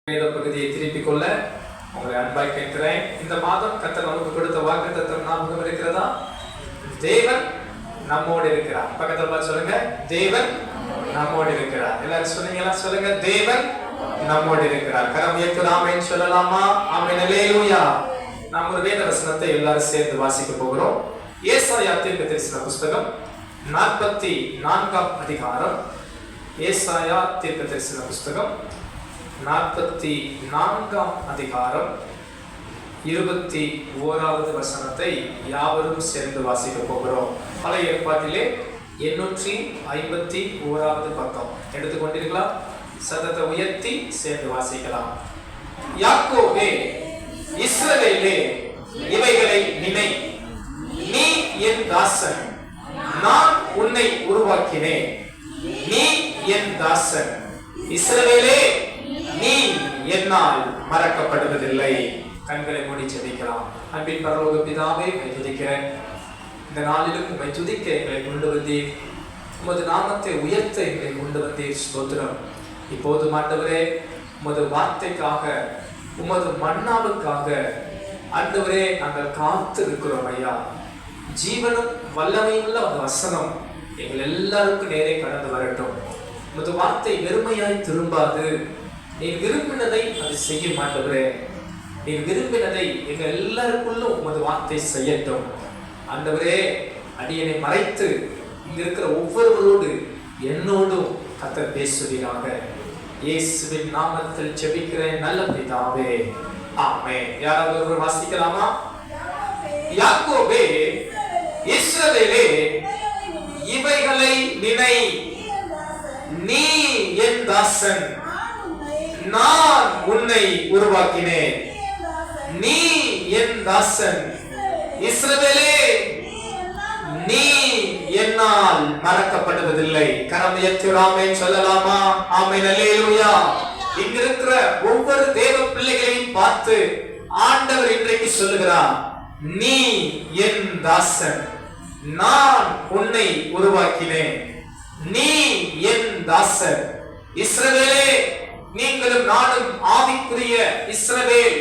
வேத பகுதியை திருப்பிக் கொள்ள உங்களை அன்பாய் கேட்கிறேன். இந்த மாதம் கர்த்தர் நமக்கு கொடுத்த வாக்குத்தத்தம் ஞாபகம் இருக்கிறதா? தேவன் நம்மோடு இருக்கிறார். பக்கத்துல பார்த்து சொல்லுங்க, தேவன் நம்மோடு இருக்கிறார். எல்லாரும் சொன்னீங்களா? சொல்லுங்க, தேவன் நம்மோடு இருக்கிறார். கரம் உயர்த்தி ஆமென் சொல்லலாமா? ஆமென், அல்லேலூயா. நாம் ஒரு வேத வசனத்தை எல்லாரும் சேர்ந்து வாசிக்க போகிறோம். ஏசாயா தீர்க்கதரிசன புஸ்தகம் 44ஆம் அதிகாரம். ஏசாயா தீர்க்கதரிசன புஸ்தகம் 44ஆம் அதிகாரம் 21வது வசனத்தை யாவரும் சேர்ந்து வாசிக்க போகிறோம். பழைய ஏற்பாட்டிலே 851வது பக்கம் எடுத்துக்கொண்டிருக்கலாம். சத்தத்தை உயர்த்தி சேர்ந்து வாசிக்கலாம். யாக்கோபே, இஸ்ரவேலே, இவைகளை நினை, நீ என் தாசன், நான் உன்னை உருவாக்கினேன். நீ என் தாசன், இஸ்ரவேலே, நீ என்னால் மறக்கப்படுவதில்லை. கண்களை மூடி ஜெபிக்கலாம். அன்பின் பரலோக பிதாவே, உம்மை துதிக்கிறேன். இந்த நாளிலும் உம்மை துதிக்க எங்களை கொண்டு வந்தீர். உமது நாமத்தை உயர்த்த எங்களை கொண்டு வந்தீர். ஸ்தோத்திரம். இப்போது ஆண்டவரே, உமது வார்த்தைக்காக, உமது மன்னாவுக்காக ஆண்டவரே நாங்கள் காத்து இருக்கிறோம் ஐயா. ஜீவனும் வல்லமையுள்ள அந்த வசனம் எங்கள் எல்லாருக்கும் நேரே கடந்து வரட்டும். உமது வார்த்தை வெறுமையாய் திரும்பாது. நீ விரும்பினதை அது செய்ய மாட்டவரே. நீ விரும்பினதை எங்க எல்லாருக்குள்ளும் உமது வார்த்தை செய்யட்டும். ஆண்டவரே, அடியனை மறைத்து இங்க இருக்கிற ஒவ்வொருவரோடு என்னோடும் கர்த்தர் பேசுவீராக. இயேசுவின் நாமத்தில் ஜெபிக்கிறேன் நல்ல பிதாவே, ஆமென். யாராவது ஒருவர் வாசிக்கலாமா? யாக்கோபே, இஸ்ரவேலே, இவைகளை நினை, நீ என் தாசன், நான் உன்னை உருவாக்கினேன். நீ என் தாசன், இஸ்ரவேலே, நீ என்னால் மறக்கப்படுவதில்லை. கரம் உயர்த்தி ஆமென் சொல்லலாமா? ஆமென், அல்லேலூயா. இங்க இருக்கிற ஒவ்வொரு தேவ பிள்ளைகளையும் பார்த்து ஆண்டவர் இன்றைக்கு சொல்லுகிறார், நீ என் தாசன், நான் உன்னை உருவாக்கினேன். நீ என் தாசன், இஸ்ரவேலே. நீங்களும் நானும் ஆவிக்குரிய இஸ்ரவேல்,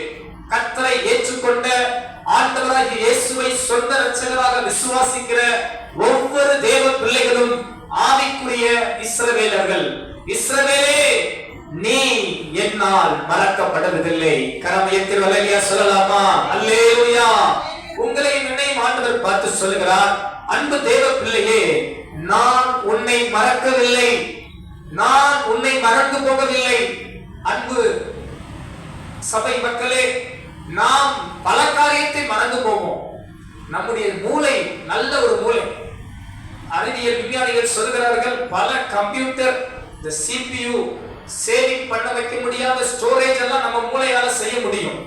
கர்த்தரை ஏற்றுக்கொண்ட ஆண்டவராகிய இயேசுவை சொந்த இரட்சகராக விசுவாசிக்கிற ஒவ்வொரு தேவ பிள்ளைகளும் ஆவிக்குரிய இஸ்ரவேலர்கள். இஸ்ரவேலே, நீ என்னால் மறக்கப்படுவதில்லை. கரம் உயர்த்தி அல்லேலூயா சொல்லலாமா? அல்லேலூயா. உங்களை நினைவு ஆண்டவர் பார்த்து சொல்லுகிறார், அன்பு தேவ பிள்ளையே, நான் உன்னை மறக்கவில்லை, நான் உன்னை மறந்து போகவில்லை. அன்பு சபை மக்களே, நாம் பல காரியத்தை மறந்து போவோம். நம்முடைய மூளை நல்ல ஒரு மூளை. அறிவியல் விஞ்ஞானிகள் சொல்கிறார்கள், பல கம்ப்யூட்டர், இந்த CPU சேவிங் பண்ண வைக்க முடியாத ஸ்டோரேஜ் எல்லாம் நம்ம மூளையால செய்ய முடியும்.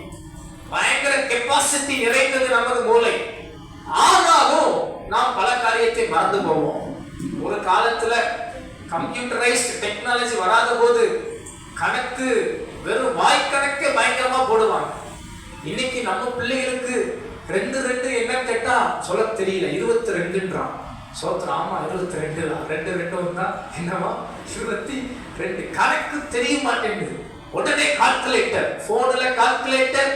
பயங்கர கெப்பாசிட்டி நிறைந்தது நமது மூளை. ஆனாலும் நாம் பல காரியத்தை மறந்து போவோம். ஒரு காலத்துல கம்ப்யூட்டரைஸ்ட் டெக்னாலஜி வராத போது கணக்கு வெறும் வாய்க்கணக்கே பயங்கரமா போடுவாங்க. இன்னைக்கு நம்ம பிள்ளைகளுக்கு 2 என்னன்னு கேட்டா சொல்ல தெரியல. 22ன்றான். சோத்திரம். ஆமா, 22 தான். 2 வந்தா என்னவா? 22. கணக்கு தெரிய மாட்டேங்குது. உடனே கால்குலேட்டர், போன்ல கால்குலேட்டர்,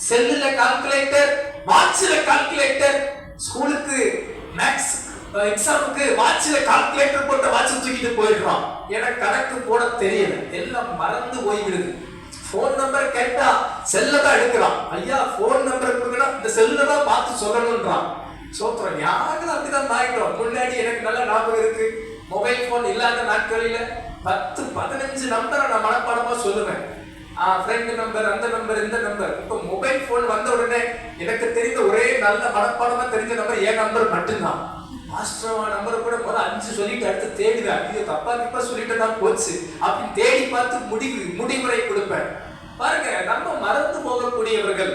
செல்லுல கால்குலேட்டர், வாட்ச்ல கால்குலேட்டர். ஸ்கூலுக்கு மேக்ஸ் எக்ஸாமுக்கு வாட்ச்ல கால்குலேட்டர் போட்டு வாட்ச் தூக்கிட்டு போயிடுறான். எனக்கு கணக்கு போட தெரியல, எல்லாம் மறந்து போய்விடுது. போன் நம்பர் கேட்டா செல்ல தான் எடுக்கிறான். ஐயா, போன் நம்பர் கொடுக்கணும், இந்த செல்ல தான் பார்த்து சொல்லணும்ன்றான். சோத்திரம். யாரும் அப்படிதான் மாறிட்டோம். முன்னாடி எனக்கு நல்ல ஞாபகம் இருக்கு, மொபைல் போன் இல்லாத நாட்களில 10-15 நம்பரை நான் மனப்பாடமா சொல்லுவேன். ஃப்ரெண்ட் நம்பர், அந்த நம்பர், இந்த நம்பர். இப்போ மொபைல் போன் வந்த உடனே எனக்கு தெரிந்த ஒரே நல்ல மனப்பாடமா தெரிஞ்ச நம்பர் என் நம்பர் மட்டும்தான். மாஸ்டர் நம்பர் கூட முதல்ல 5 சொல்லிட்டு அடுத்து தேடுவேன். இது தப்பா கிப்பா சொல்லிட்டு தான் போச்சு அப்படின்னு தேடி பார்த்து முடிவுரை கொடுப்பேன். பாருங்க, நம்ம மறந்து போகக்கூடியவர்கள்.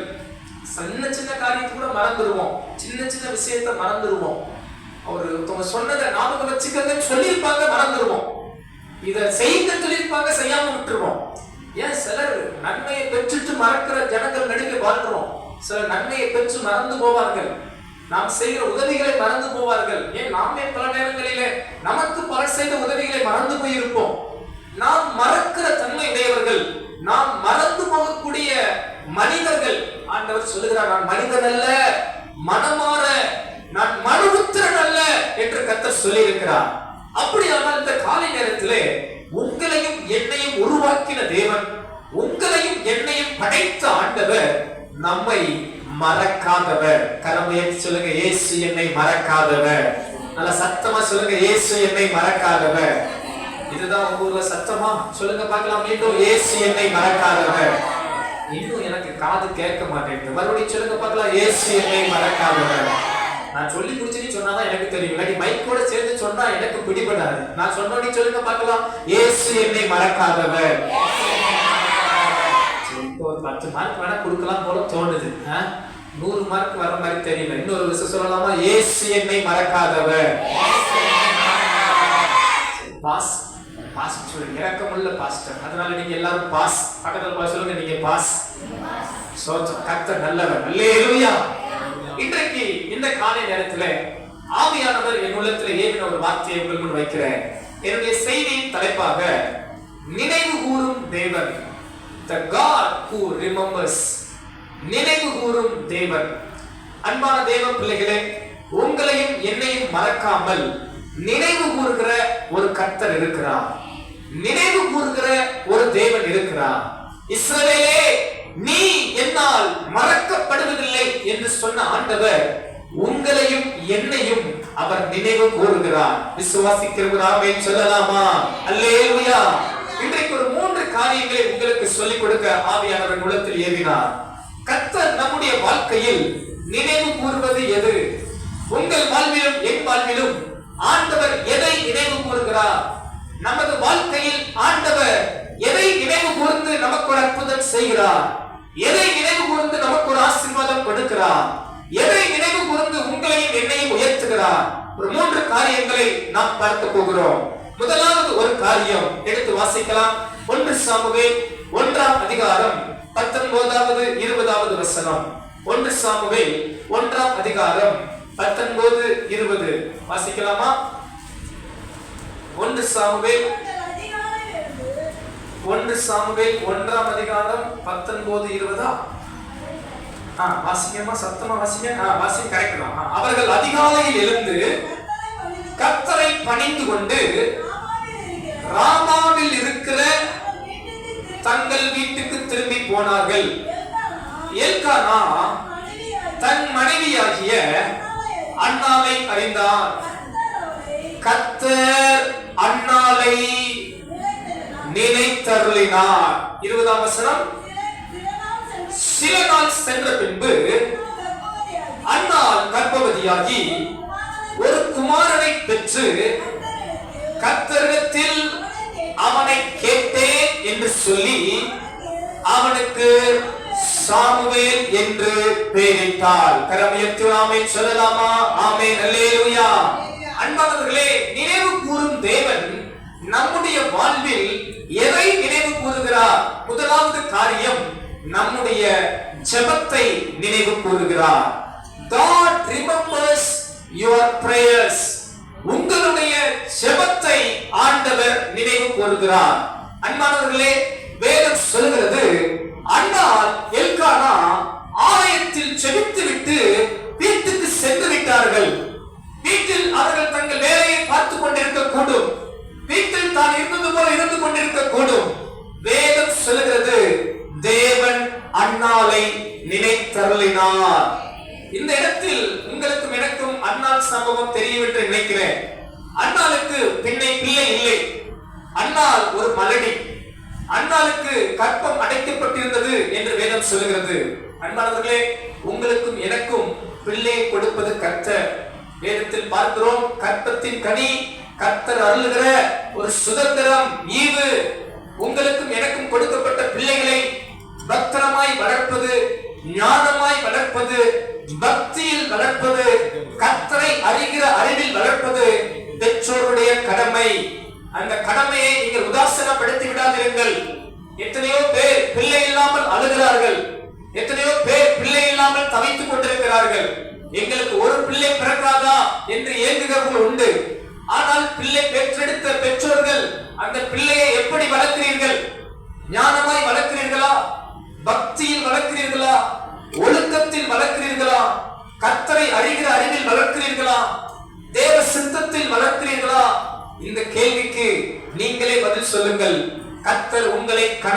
சின்ன சின்ன காரியத்தை கூட மறந்துடுவோம். சின்ன சின்ன விஷயத்த மறந்துடுவோம். ஒருத்தவங்க சொன்னதை ஞாபகம் வச்சுக்கங்கன்னு சொல்லியிருப்பாங்க, மறந்துடுவோம். இதை செய்யுங்க சொல்லியிருப்பாங்க, செய்யாம விட்டுருவோம். ஏன் சிலர் நன்மையை பெற்றுட்டு மறக்கிற ஜனங்கள் நடுவே வாழ்றோம். சிலர் நன்மையை பெற்று மறந்து போவார்கள். நாம் செய்கிற உதவிகளை மறந்து போவார்கள். ஏன் நாமே பல நேரங்களிலே நமக்கு பலர் செய்த உதவிகளை மறந்து போயிருப்போம். நாம் மறக்கிற தன்மை உடையவர்கள். நாம் மனிதர்கள், ஆண்டவர் சொல்லுகிறார், நான் மனிதன் அல்ல, மனமாற நான் மனுபுத்திரன் அல்ல என்று கர்த்தர் சொல்லி இருக்கிறார். அப்படியானால் இந்த காலை நேரத்திலே உங்களையும் என்னையும் உருவாக்கின தேவன், உங்களையும் என்னையும் படைத்த ஆண்டவர் நம்மை மறக்காதவர். கரமையை சொல்லுங்க, இயேசு என்னை மறக்காதவர். நல்ல சத்தமா சொல்லுங்க, இயேசு என்னை மறக்காதவர். இதுதான் உங்க ஊர்ல சத்தமா சொல்லுங்க பார்க்கலாம். மீண்டும், இயேசு என்னை மறக்காதவர். இன்னும் எனக்கு காது கேட்க மாட்டேங்குது. மறுபடியும் சொல்லுங்க பார்க்கலாம், இயேசு என்னை மறக்காதவர். நான் சொல்லி முடிச்சுன்னு சொன்னாதான் எனக்கு தெரியும், இல்லாட்டி மைக்கோட சேர்ந்து சொன்னா எனக்கு பிடிபடாது. நான் சொன்னோடி சொல்லுங்க பார்க்கலாம், இயேசு என்னை மறக்காதவர். ஒரு 10 மார்க் வேணா கொடுக்கலாம் போல தோணுது, 100 மார்க் வர மாதிரி தெரியல. இன்னொரு விஷயம் சொல்லலாமா? இயேசு என்னை மறக்காதவர். பாஸ் பாஸ் சொல்லுங்க, இரக்கமுள்ள பாஸ்டர், அதனால நீங்க எல்லாரும் பாஸ். பக்கத்துல போய் சொல்லுங்க, நீங்க பாஸ். சோத்திரம், கர்த்தர் நல்லவர். அல்லேலூயா. இன்றைக்கு இந்த காலை நேரத்துல ஆவியானவர் என் உள்ளத்துல ஏவின ஒரு வார்த்தையை உங்கள் முன் வைக்கிறேன். என்னுடைய செய்தியின் தலைப்பாக நினைவு கூறும் தேவன், the God who remembers. நினைவு கூறும் தேவன். அன்பான தேவ பிள்ளைகளே, உங்களையும் என்னையும் மறக்காமல் நினைவு கூறுகிற ஒரு கர்த்தர் இருக்கிறார். நினைவு கூறுகிற ஒரு தேவன் இருக்கிறார். இஸ்ரவேலே, நீ என்னால் மறக்கப்படுவதில்லை என்று சொன்ன ஆண்டவர் உங்களையும் என்னையும் அவர் நினைவு கூறுகிறார். விசுவாசிக்கிறவராமே சொல்லலாமா? அல்லேலூயா. இன்றைக்கு ஒரு 3 காரியங்களை உங்களுக்கு சொல்லிக் கொடுக்க ஆவியானவர் உள்ளத்தில் ஏவினார். கர்த்தர் நம்முடைய வாழ்க்கையில் நினைவு கூறுவது எது? உங்கள் வாழ்விலும் என் வாழ்விலும் ஆண்டவர் எதை நினைவு கூறுகிறார்? நமது வாழ்க்கையில் ஆண்டவர் எதை நினைவு கூர்ந்து நமக்கு ஒரு அற்புதம் செய்கிறார்? எதை நினைவு கூர்ந்து நமக்கு ஒரு ஆசீர்வாதம் கொடுக்கிறார்? எதை நினைவு கூர்ந்து உங்களையும் என்னையும் உயர்த்துகிறார்? ஒரு 3 காரியங்களை நாம் பார்க்க போகிறோம். முதலாவது ஒரு காரியம் எடுத்து வாசிக்கலாம். 1 சாமுவேல் 1ஆம் அதிகாரம் 19வது 20வது வசனம். 1 சாமுவேல் 1ஆம் அதிகாரம் 19 20 வாசிக்கலாமா? 1 சாமுவேல் 1ஆம் அதிகாரம் 19 20. வாசிக்கமா? சத்தமா வாசிங்க. வாசிங்க, கரெக்ட் தான். அவர்கள் அதிகாலையில் எழுந்து கர்த்தரை பணிந்து கொண்டு ராமாவில் இருக்கிற தங்கள் வீட்டுக்கு திரும்பி போனார்கள். எல்கானா தன் மனைவியாகிய அன்னாளை அறிந்தார். கர்த்தர் அன்னாளை நினைத்தருளினார். 20ஆம் வசனம். சில நாள் சென்ற பின்பு அன்னாள் கர்ப்பவதியாகி ஒரு குமாரனை பெற்று கர்த்தரிடத்தில் அவனை கேட்டேன் என்று சொல்லி அவனுக்கு சாமுவேல் என்று பெயரிட்டாள். கரமுயர்த்தி ஆமென் சொல்லலாமா? ஆமென், அல்லேலூயா. அன்பானவர்களே, நினைவு கூறும் தேவன் நம்முடைய வாழ்வில் எதை நினைவு கூறுகிறார்? முதலாவது காரியம், நம்முடைய ஜெபத்தை நினைவு கூறுகிறார். God remembers your prayers. உங்களுடைய ஜெபத்தை ஆண்டவர் நினைவு கூறுகிறார். அன்பானவர்களே, வேதம் சொல்கிறது, அன்னாள் எல்கானா ஆலயத்தில் ஜெபித்து விட்டு வீட்டுக்கு சென்று விட்டார்கள். வீட்டில் அவர்கள் தங்கள் வேலையை பார்த்துக் கொண்டிருக்க கூடும். வீட்டில் தான் இருந்தது போல இருந்து கொண்டிருக்க கூடும். வேதம் சொல்கிறது, தேவன் அன்னாளை நினைத்தருளினார். இந்த இடத்தில் உங்களுக்கும் எனக்கும் அன்னாள் சம்பவம் தெரியும் என்று நினைக்கிறேன். அன்னாளுக்கு பிள்ளை இல்லை. அன்னாள் ஒரு மலடி. அன்னாளுக்கு கற்பம் அடைக்கப்பட்டிருந்தது என்று வேதம் சொல்கிறது. அன்பானவர்களே, உங்களுக்கும் எனக்கும் பிள்ளை கொடுப்பது கர்த்தர். வேதத்தில் பார்க்கிறோம், கற்பத்தின் கனி கர்த்தர் அருளுகிற ஒரு சுதந்திரம், ஈவு. உங்களுக்கும் எனக்கும் கொடுக்கப்பட்ட பிள்ளைகளை பத்திரமாய் வளர்ப்பது, ஞானமாய் வளர்ப்பது, பக்தியில் வளர்ப்பது, கர்த்தரை அறிகிற அறிவில் வளர்ப்பது பெற்றோருடைய கடமை. அந்த கடமையை நீங்கள் உதாசீனப்படுத்தி விடாதீர்கள். எத்தனையோ பேர் பிள்ளை இல்லாமல் அழுகிறார்கள். எத்தனையோ பேர் பிள்ளை இல்லாமல் தவித்துக் கொண்டிருக்கிறார்கள். எங்களுக்கு ஒரு பிள்ளை பிறக்காதா என்று ஏங்குகிறவர்கள் உண்டு. ஆனால் பிள்ளை பெற்றெடுத்த பெற்றோர்கள் அந்த பிள்ளையை எப்படி வளர்க்கிறீர்கள்? ஞானமாய் வளர்க்கிறீர்களா? பக்தியில் வளர்க்கிறீர்களா?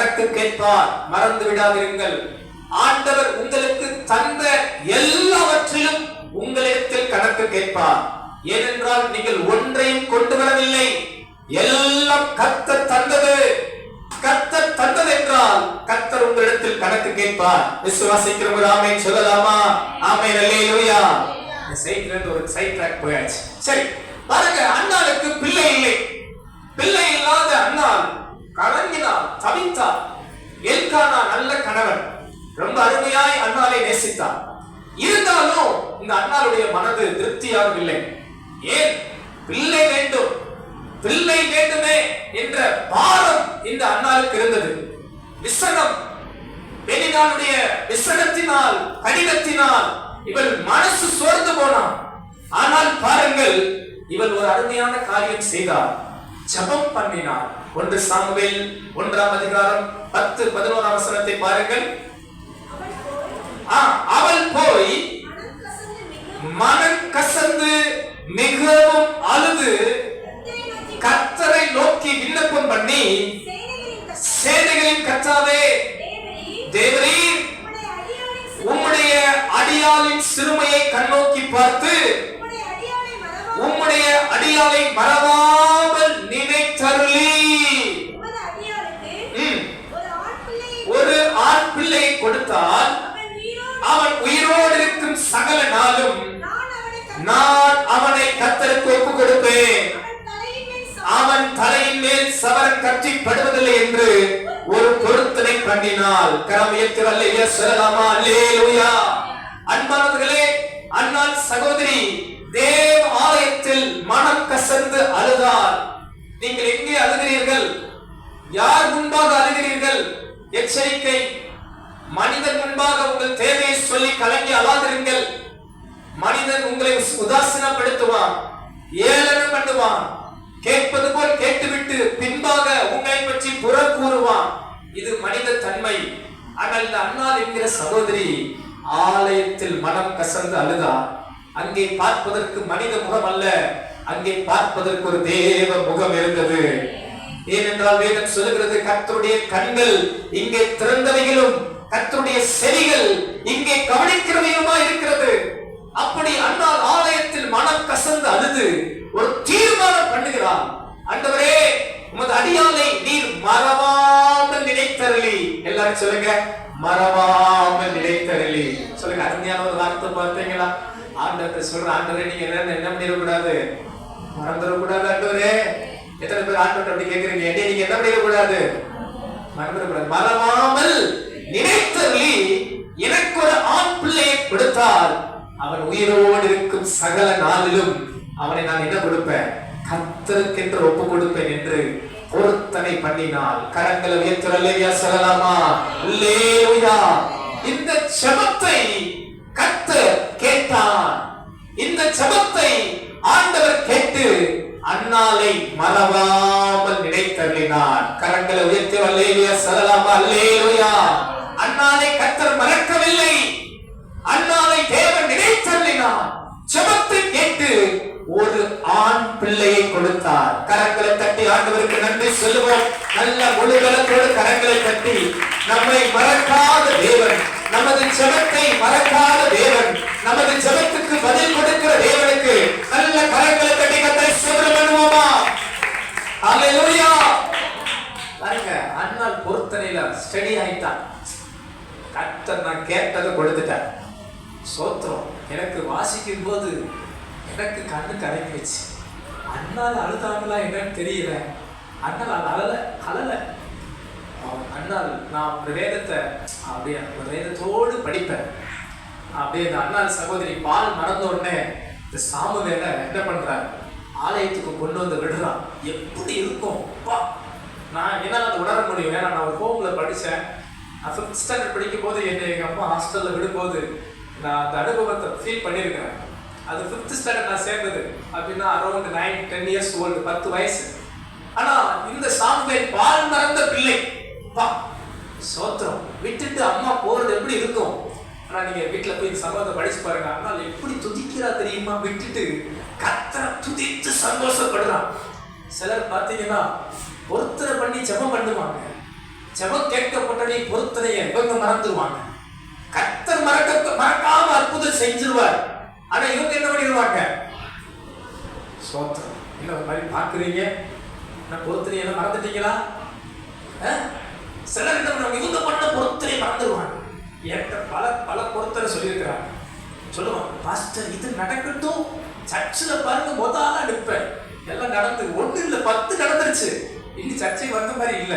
கணக்கு கேட்பார். மறந்து விடாதிருங்கள். ஆண்டவர் உங்களுக்கு தந்த எல்லாவற்றிலும் உங்களிடத்தில் கணக்கு கேட்பார். ஏனென்றால் நீங்கள் ஒன்றையும் கொண்டு வரவில்லை, எல்லாம் கர்த்தர் தந்தது. கர்த்தர் தந்தது என்றால் கர்த்தர் உங்களிடத்தில் கணக்கு கேட்பார். விசுவாசிக்கிறவங்க ஆமென் சொல்லலாமா? ஆமென், அல்லேலூயா. ஒரு சைட் ட்ராக் போயாச்சு. சரி பாருங்க, அன்னாளுக்கு பிள்ளை இல்லை. பிள்ளை இல்லாத அன்னாள் கலங்கினாள், தவித்தாள். எல்கானா நல்ல கணவன், ரொம்ப அருமையாய் அன்னாளை நேசித்தார். இருந்தாலும் இந்த அன்னாளுடைய மனது திருப்தியாகவில்லை. ஏன்? பிள்ளை வேண்டும், பிள்ளை வேண்டுமே என்ற பாரம் இந்த அன்னாளுக்கு இருந்தது. விசனம், பெண்ணினுடைய விசனத்தினால், கடினத்தினால் இவள் மனசு சோர்ந்து போனான். ஆனால் பாருங்கள், இவள் ஒரு அருமையான காரியம் செய்தார். ஜெபம் பண்ணினார். 1 சாமுவேல் 1ஆம் அதிகாரம் 10-11 வசனத்தை பாருங்கள். அவள் போய் மனம் கசந்து மிகவும் அழுது கர்த்தரை நோக்கி விண்ணப்பம் பண்ணி, சேனைகளின் கர்த்தாவே, தேவரீர் உம்முடைய அடியாளின் சிறுமையை கண்ணோக்கி பார்த்து உம்முடைய அடியாளை மறவாமல் நினைத்தருளி ஒரு ஆண் பிள்ளையை கொடுத்தால் அவன் உயிரோடு இருக்கும் சகல நாளும் நான் அவனை கர்த்தருக்கு ஒப்புக் கொடுப்பேன். அவன் தலையின் மேல் சவரன் கட்டிப்படுவதில்லை என்று ஒரு பொருத்தனை பண்ணினாள். கரம் உயர்த்தி அல்லேலூயா சொல்லலாமா? அல்லேலூயா. அன்பானவர்களே, அன்னாள் சகோதரி தேவ ஆலயத்தில் மனம் கசந்து அழுதாள். நீங்கள் எங்கே அழுகிறீர்கள்? யார் முன்பாக அழுகிறீர்கள்? எச்சரிக்கை, மனிதன் முன்பாக உங்கள் தேவையை சொல்லி கலங்கி அழாதிருங்கள். மனிதன் உங்களை உதாசீனப்படுத்துவான், ஏளனம் பண்ணுவான், கேட்பது போல் கேட்டுவிட்டு பின்பாக உங்களை பற்றி புறம் கூறுவான். இது மனித தன்மை. ஆனால் இந்த அன்னாள் என்கிற சகோதரி ஆலயத்தில் மனம் கசந்து அழுதார். அங்கே பார்ப்பதற்கு மனித முகம் அல்ல, அங்கே பார்ப்பதற்கு ஒரு தேவ முகம் இருந்தது. ஏனென்றால் வேதம் சொல்லுகிறது, கர்த்தருடைய கண்கள் இங்கே திறந்தவைகளும் கர்த்தருடைய செவிகள் இங்கே கவனிக்கிறவையுமா இருக்கிறது. அப்படி அன்னாள் ஆலயத்தில் மனம் கசந்து அழுது ஒரு தீர்மானம் பண்ணுகிறார். ஆண்டவரே, உமது அடியாளை நீர் மறவாமல் நினைத்தருளி. எல்லாரும் சொல்லுங்க, மறவாமல் நினைத்தருளி. சொல்லுங்க, அருமையான ஒரு வார்த்தை பார்த்தீங்களா? ஆண்டவரை சொல்ற, ஆண்டவரே நீங்க என்ன பண்ணிடக்கூடாது, மறந்துடக்கூடாது. ஆண்டவரே, எத்தனை பேர் ஆண்டவரை அப்படி கேட்கிறீங்க? என்ன நீங்க என்ன பண்ணிடக்கூடாது, மறந்துடக்கூடாது. மறவாமல் நினைத்தருளி எனக்கு ஒரு ஆண் பிள்ளையை கொடுத்தால் அவன் உயிரோடு இருக்கும் சகல நாளிலும் அவனை நான் என்ன கொடுப்பேன், கர்த்தருக்கென்று ஒப்பு கொடுப்பேன் என்று பொருத்தனை பண்ணினாள். கரங்களை உயர்த்தி அல்லேலூயா சொல்லலாமா? அல்லேலூயா. இந்த ஜெபத்தை கர்த்தர் கேட்டார். இந்த ஜெபத்தை ஆண்டவர் கேட்டு அன்னாளை மறவாமல் நினைத்தருளினார். கரங்களை உயர்த்தி அல்லேலூயா சொல்லலாமா? அல்லேலூயா. அன்னாளை கர்த்தர் மறக்கவில்லை, அன்னாளை தேவன் நினைத்தருளினார். ஜெபத்தை கேட்டு ஒரு ஆண் பிள்ளையை கொடுத்தார். கரங்களை தட்டி ஆண்டவருக்கு நன்றி சொல்லுவோம். நல்ல முழுகலத்தோடு கரங்களை தட்டி, நம்மை மறக்காத தேவன், நமது ஜெபத்தை மறக்காத தேவன், நமது ஜெபத்துக்கு பதில் கொடுக்கிற தேவனுக்கு நல்ல கரங்களை தட்டி கர்த்தரை ஸ்தோத்திரம் பண்ணுவோமா? அல்லேலூயா. பாருங்க, அன்னாள் பொருத்தனையில ஸ்டடி ஆயிட்டான். கர்த்தர் நான் கேட்டதை கொடுத்துட்டார். சோத்திரம். எனக்கு வாசிக்கும் போது எனக்கு கண்ணு கரைஞ்சிச்சு. அண்ணால் அழுதாங்களா என்னன்னு தெரியல. அண்ணால் அழல. அண்ணால் நான் ஒரு வேதத்தை அப்படியே ஒரு வேதத்தோடு படிப்பேன். அப்படியே இந்த அண்ணால் சகோதரி பால் மறந்த உடனே இந்த சாமுவேலை என்ன பண்றாரு, ஆலயத்துக்கு கொண்டு வந்து விடுறான். எப்படி இருக்கும் நான் என்னால் அதை உணர முடியும். ஏன்னா நான் ஒரு ஹோம்ல படித்தேன். நான் 5th ஸ்டாண்டர்ட் படிக்கும் போது எங்கள் அம்மா ஹாஸ்டலில் விடும்போது நான் அந்த அனுபவத்தை ஃபீல் பண்ணியிருக்கிறேன். அது 5th ஸ்டாண்டர்ட் நான் சேர்ந்தது அப்படின்னா அரௌண்ட் 9-10 இயர்ஸ் ஓல்டு, 10 வயசு. ஆனால் இந்த சாமுவேல் பால் மறந்த பிள்ளை. சோத்திரம். விட்டுட்டு அம்மா போறது எப்படி இருக்கும்? ஆனால் நீங்கள் வீட்டில் போய் இந்த சம்பவத்தை படிச்சு பாருங்க. ஆனால் எப்படி துதிக்கிறா தெரியுமா? விட்டுட்டு கர்த்தரை துதித்து சந்தோஷப்படுறான். சிலர் பார்த்தீங்கன்னா ஒருத்தரை பண்ணி ஜெபம் பண்ணுவாங்க, ஜெபம் கேட்கப்பட்டதை பொறுத்தனைய இவங்க மறந்துடுவாங்க. கர்த்தர் மறக்காம அற்புதம் செஞ்சிருவார். ஆனா இவங்க என்ன பண்ணிடுவாங்க? சோத்திரம். என்ன ஒரு மாதிரி பாக்குறீங்க? நான் பொறுத்தனை என்ன மறந்துட்டீங்களா? சிலர் என்ன பண்ணுவாங்க? இவங்க பண்ண பொறுத்தனை மறந்துடுவாங்க. என்கிட்ட பல பொறுத்தனை சொல்லியிருக்கிறாங்க. சொல்லுவாங்க, பாஸ்டர் இது நடக்கட்டும், சர்ச்சில் பாருங்க முதல்ல நிற்பேன். எல்லாம் நடந்து 1 இல்ல 10 நடந்துருச்சு. இன்னும் சர்ச்சைக்கு வந்த மாதிரி இல்ல.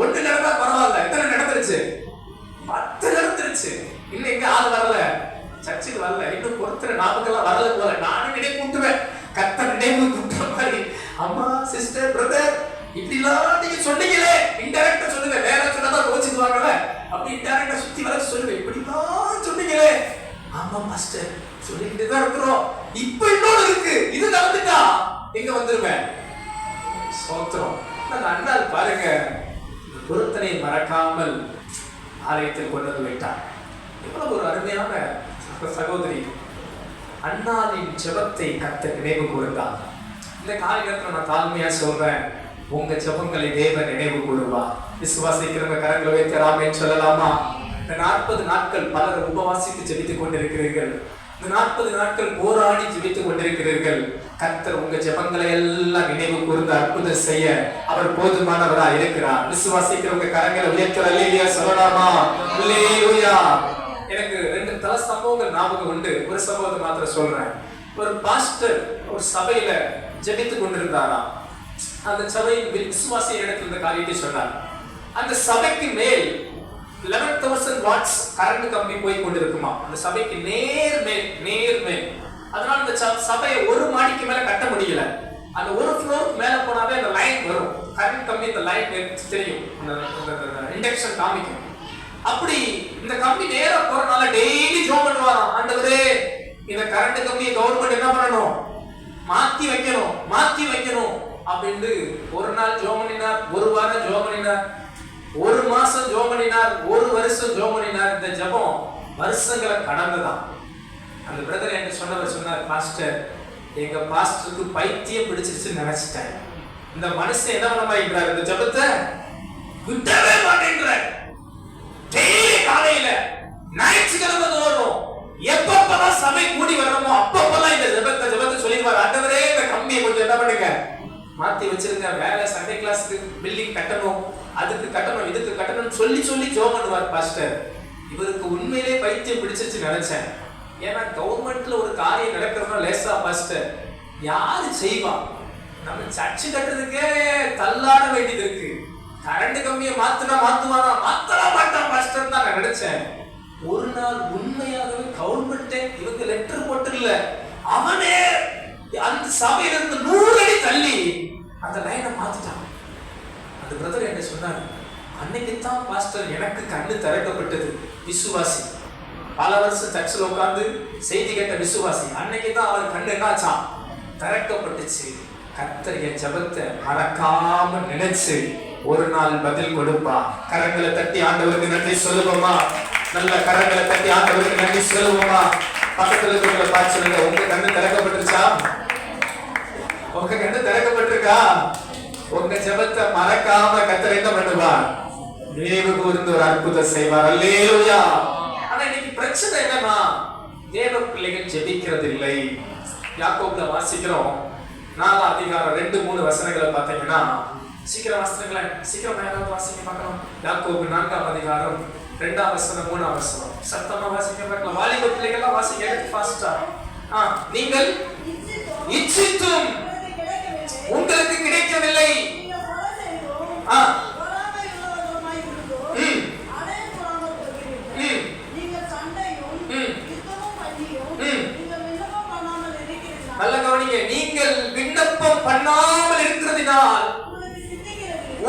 1 நடந்தா பரவாயில்ல, எத்தனை நடந்துருச்சு? 10 நடந்துருச்சு. இன்னும் எங்க ஆள் வரல, சர்ச்சுக்கு வரல, இன்னும் பொறுத்தனை நாமக்கெல்லாம் வரல போல. நானும் நினைவு கூட்டுவேன், கர்த்தர் நினைவு கூட்டுற மாதிரி. அம்மா, சிஸ்டர், பிரதர், இப்படிலாம் நீங்க சொன்னீங்களே, இன்டைரக்டா சொல்லுவேன். வேற சொன்னதான் யோசிச்சுவாங்கல்ல, அப்படி இன்டைரக்டா சுத்தி வர சொல்லுவேன். இப்படிலாம் சொன்னீங்களே. ஆமா பாஸ்டர், சொல்லிக்கிட்டு தான் இருக்கிறோம். இப்ப இன்னொரு இருக்கு, இது நடந்துட்டா எங்க வந்துருவேன்? சோத்திரம். அந்த அண்ணால் பாருங்க, பொருத்தனை மறக்காமல் ஆலயத்தில் கொண்டு வந்து வைத்தார். எவ்வளவு ஒரு அருமையான சகோதரி. அண்ணாளின் ஜெபத்தை கர்த்தர் நினைவு கூர்ந்தார். இந்த காலையில் நான் தாழ்மையா சொல்றேன், உங்க ஜெபங்களை தேவன் நினைவு கூறுவார். விசுவாசிக்கிறவங்க கரங்களை வைத்து ஆமென் சொல்லலாமா? இந்த 40 நாட்கள் பலர் உபவாசித்து ஜெபித்துக் கொண்டிருக்கிறீர்கள். இந்த 40 நாட்கள் போராடி ஜெபித்துக் கொண்டிருக்கிறீர்கள். கர்த்தர் உங்க ஜெபங்களை எல்லாம் நினைவு கூர்ந்து அற்புதம் செய்ய அவர் போதுமானவரா இருக்கிறார். விசுவாசிக்கிறவங்க கரங்களை உயர்த்த அல்லேலூயா சொல்லலாமா? அல்லேலூயா. எனக்கு 2 தல சம்பவங்கள் ஞாபகம் உண்டு. ஒரு சம்பவத்தை மாத்திரம் சொல்றேன். ஒரு பாஸ்டர் ஒரு சபையில ஜெபித்துக் கொண்டிருந்தாராம். அந்த சபையின் விசுவாசி இடத்துல இந்த காரியத்தை சொன்னார். அந்த சபைக்கு மேல் 11,000 வாட்ஸ் கரண்ட் கம்பி போய் கொண்டிருக்குமா அந்த சபைக்கு நேர் மேல். அதனால இந்த சபையை ஒரு மாடிக்கு மேல கட்ட முடியல. அந்த ஒரு ஃப்ளோருக்கு மேல போனாவே அந்த லைன் வரும், கரண்ட் கம்பி. இந்த லைன் தெரியும், இண்டக்ஷன் காமிக்கும். அப்படி இந்த கம்பி நேரா போறதுனால டெய்லி ஜெபம் பண்ணுவாராம், ஆண்டவரே இந்த கரண்ட் கம்பியை கவர்மெண்ட் என்ன பண்ணணும், மாத்தி வைக்கணும் அப்படின்னு. ஒரு நாள் ஜெபம் பண்ணினார், ஒரு வாரம் ஜெபம் பண்ணினார், ஒரு மாசம் ஜெபம் பண்ணினார், ஒரு வருஷம் ஜெபம் பண்ணினார். இந்த ஜெபம் வருஷங்களை கடந்துதான். அந்த பிரதர் என்று சொன்னார், பாஸ்டர் எங்க பாஸ்டருக்கு பைத்தியம் பிடிச்சிருச்சுன்னு நினைச்சிட்டேன். இந்த மனுஷன் என்ன பண்ண மாட்டேங்கிறார், இந்த ஜெபத்தை விட்டவே மாட்டேங்கிறார். டெய்லி காலையில ஞாயிற்றுக்கிழமை தோறும் எப்பப்பெல்லாம் சபை கூடி வரணுமோ அப்பப்பெல்லாம் இந்த ஜெபத்தை சொல்லிடுவார். ஆண்டவரே இந்த கம்பியை கொஞ்சம் என்ன பண்ணுங்க, மாத்தி வச்சிருங்க. வேலை சண்டே கிளாஸ்க்கு பில்டிங் கட்டணும், அதுக்கு கட்டணும், இதுக்கு கட்டணும் சொல்லி ஜெபம் பண்ணுவார் பாஸ்டர். இவருக்கு உண்மையிலே பைத்தியம் பிடிச்சிருச்சு நினைச்சேன். ஏன்னா கவர்மெண்ட்ல ஒரு காரியம் நடக்கிறதுனா லேசா பாஸ்டர் யாரு செய்வா? நம்ம சர்ச்சு கட்டுறதுக்கே தள்ளாட வேண்டியது இருக்கு. கரண்ட் கம்பியை மாத்துவானா? மாத்தலாம் மாட்டான் பாஸ்டர் தான் நான் நினைச்சேன். ஒரு நாள் உண்மையாகவே கவர்மெண்ட் இவங்க லெட்டர் போட்டு இல்ல, அவனே அந்த சபையில இருந்து 100 அடி தள்ளி அந்த லைனை மாத்திட்டான். அந்த பிரதர் என்ன சொன்னார், அன்னைக்குத்தான் பாஸ்டர் எனக்கு கண்ணு திறக்கப்பட்டது. விசுவாசி, பல வருஷம் சர்ச்சில் உட்கார்ந்து செய்தி கேட்ட விசுவாசி, அன்னைக்குதான் அவர் கண்ணு என்னாச்சான், திறக்கப்பட்டுச்சு. கர்த்தர் என் ஜெபத்தை மறக்காம நினைச்சு ஒரு நாள் பதில் கொடுப்பா. கரங்களை தட்டி ஆண்டவருக்கு நன்றி சொல்லுவோமா? நல்ல கரங்களை தட்டி ஆண்டவருக்கு நன்றி சொல்லுவோமா? பக்கத்துல இருக்கிறவங்களை பார்த்து சொல்லுங்க, உங்க கண்ணு திறக்கப்பட்டுருச்சா? உங்க கண்ணு திறக்கப்பட்டிருக்கா? உங்க ஜெபத்தை மறக்காம கர்த்தர் என்ன பண்ணுவார், நினைவு கூர்ந்து ஒரு அற்புதம் செய்வார். அல்லேலூயா. ஆனா இன்னைக்கு பிரச்சனை என்னன்னா, தேவ பிள்ளைகள் ஜெபிக்கிறது இல்லை. யாக்கோபுல வாசிக்கிறோம் 4 அதிகாரம் 2-3 வசனங்களை பார்த்தீங்கன்னா, சீக்கிரம் வசனங்களை சீக்கிரம் வாசிக்க பார்க்கலாம். யாக்கோபு 4 அதிகாரம் 2 வசனம் 3 வசனம் சத்தமா வாசிக்க பார்க்கலாம். வாலிப பிள்ளைகள்லாம் வாசிக்க ஃபாஸ்டா. நீங்கள் இச்சித்தும் உங்களுக்கு கிடைக்கவில்லை, நல்ல கவனிங்க, நீங்கள் விண்ணப்பம் பண்ணாமல் இருக்கிறதினால்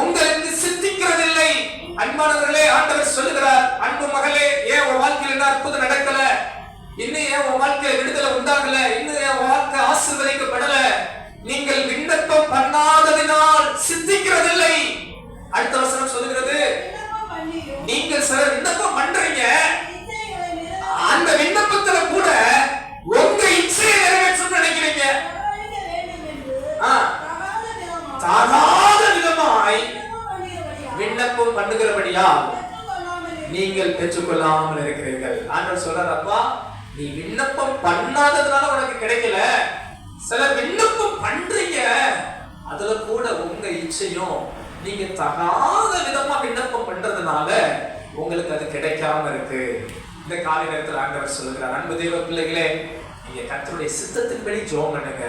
உங்களுக்கு சித்திக்கிறதில்லை. அன்பானவர்களே, ஆண்டவர் சொல்லுகிறார், அன்பு மகளே, ஏன் உன் வாழ்க்கையில் என்ன அற்புதம் நடக்கல? இன்னும் ஏன் உன் வாழ்க்கையில விடுதலை உண்டாகல? இன்னும் ஏன் உன் வாழ்க்கை ஆசீர்வதிக்கப்படல? நீங்கள் விண்ணப்பம் பண்ணாததினால் சித்திக்கிறதில்லை. அடுத்த வசனம் சொல்லுகிறது, நீங்கள் சில விண்ணப்பம் பண்றீங்க, அந்த விண்ணப்பத்துல கூட உங்க இச்சையை நிறைவேற்றணும்னு நினைக்கிறீங்க. தகாத விதமாய் விண்ணப்பம் பண்ணுகிற ஆனபடியால் நீங்கள் பெற்றுக்கொள்ளாமல் இருக்கிறீர்கள். ஆண்டவர் சொல்றார், அப்பா நீ விண்ணப்பம் பண்ணாததுனால உனக்கு கிடைக்கல. சில விண்ணப்பம் பண்றீங்க, அதுல கூட உங்க இச்சையும் நீங்க தகாத விதமா விண்ணப்பம் பண்றதுனால உங்களுக்கு அது கிடைக்காம இருக்கு. இந்த காலை நேரத்தில் ஆண்டவர் சொல்லுகிறார், அன்பு தேவ பிள்ளைகளே, நீங்க கர்த்தருடைய சித்தத்தின்படி ஜெபம் பண்ணுங்க,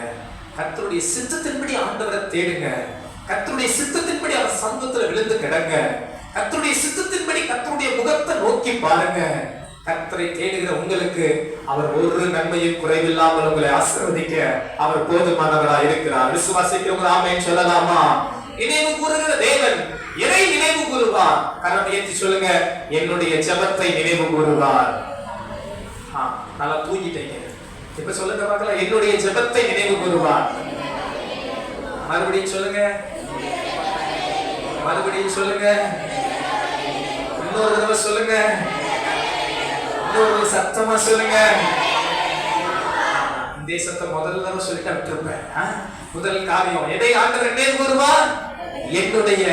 கர்த்தருடைய சித்தத்தின்படி ஆண்டவரை தேடுங்க, கர்த்தருடைய சித்தத்தின்படி அவர் சந்தத்துல விழுந்து கிடங்க, கர்த்தருடைய சித்தத்தின்படி கர்த்தருடைய முகத்தை நோக்கி பாருங்க. கர்த்தரை தேடுகிற உங்களுக்கு அவர் ஒரு நன்மையும் குறைவில்லாமல் உங்களை ஆசீர்வதிக்க அவர் போதுமானவராக இருக்கிறார். விசுவாசிக்கிறவங்க ஆமென் சொல்லலாமா? நினைவு கூறுகிற தேவன் எதை நினைவு கூறுவார்? கரம் உயர்த்தி சொல்லுங்க, என்னுடைய ஜெபத்தை நினைவு கூறுவார். நல்லா தூங்கிட்டீங்க, இப்ப சொல்லுங்க பார்க்கலாம், என்னுடைய ஜெபத்தை நினைவு கூறுவார். மறுபடியும் சொல்லுங்க, மறுபடியும் சொல்லுங்க, இன்னொரு தடவை சொல்லுங்க, இன்னொரு சத்தமா சொல்லுங்க. தேசத்தை முதல் தடவை சொல்லிட்டு விட்டுருப்பேன். முதல் காரியம் எதை ஆண்டவர் நினைவு கூறுவார்? என்னுடைய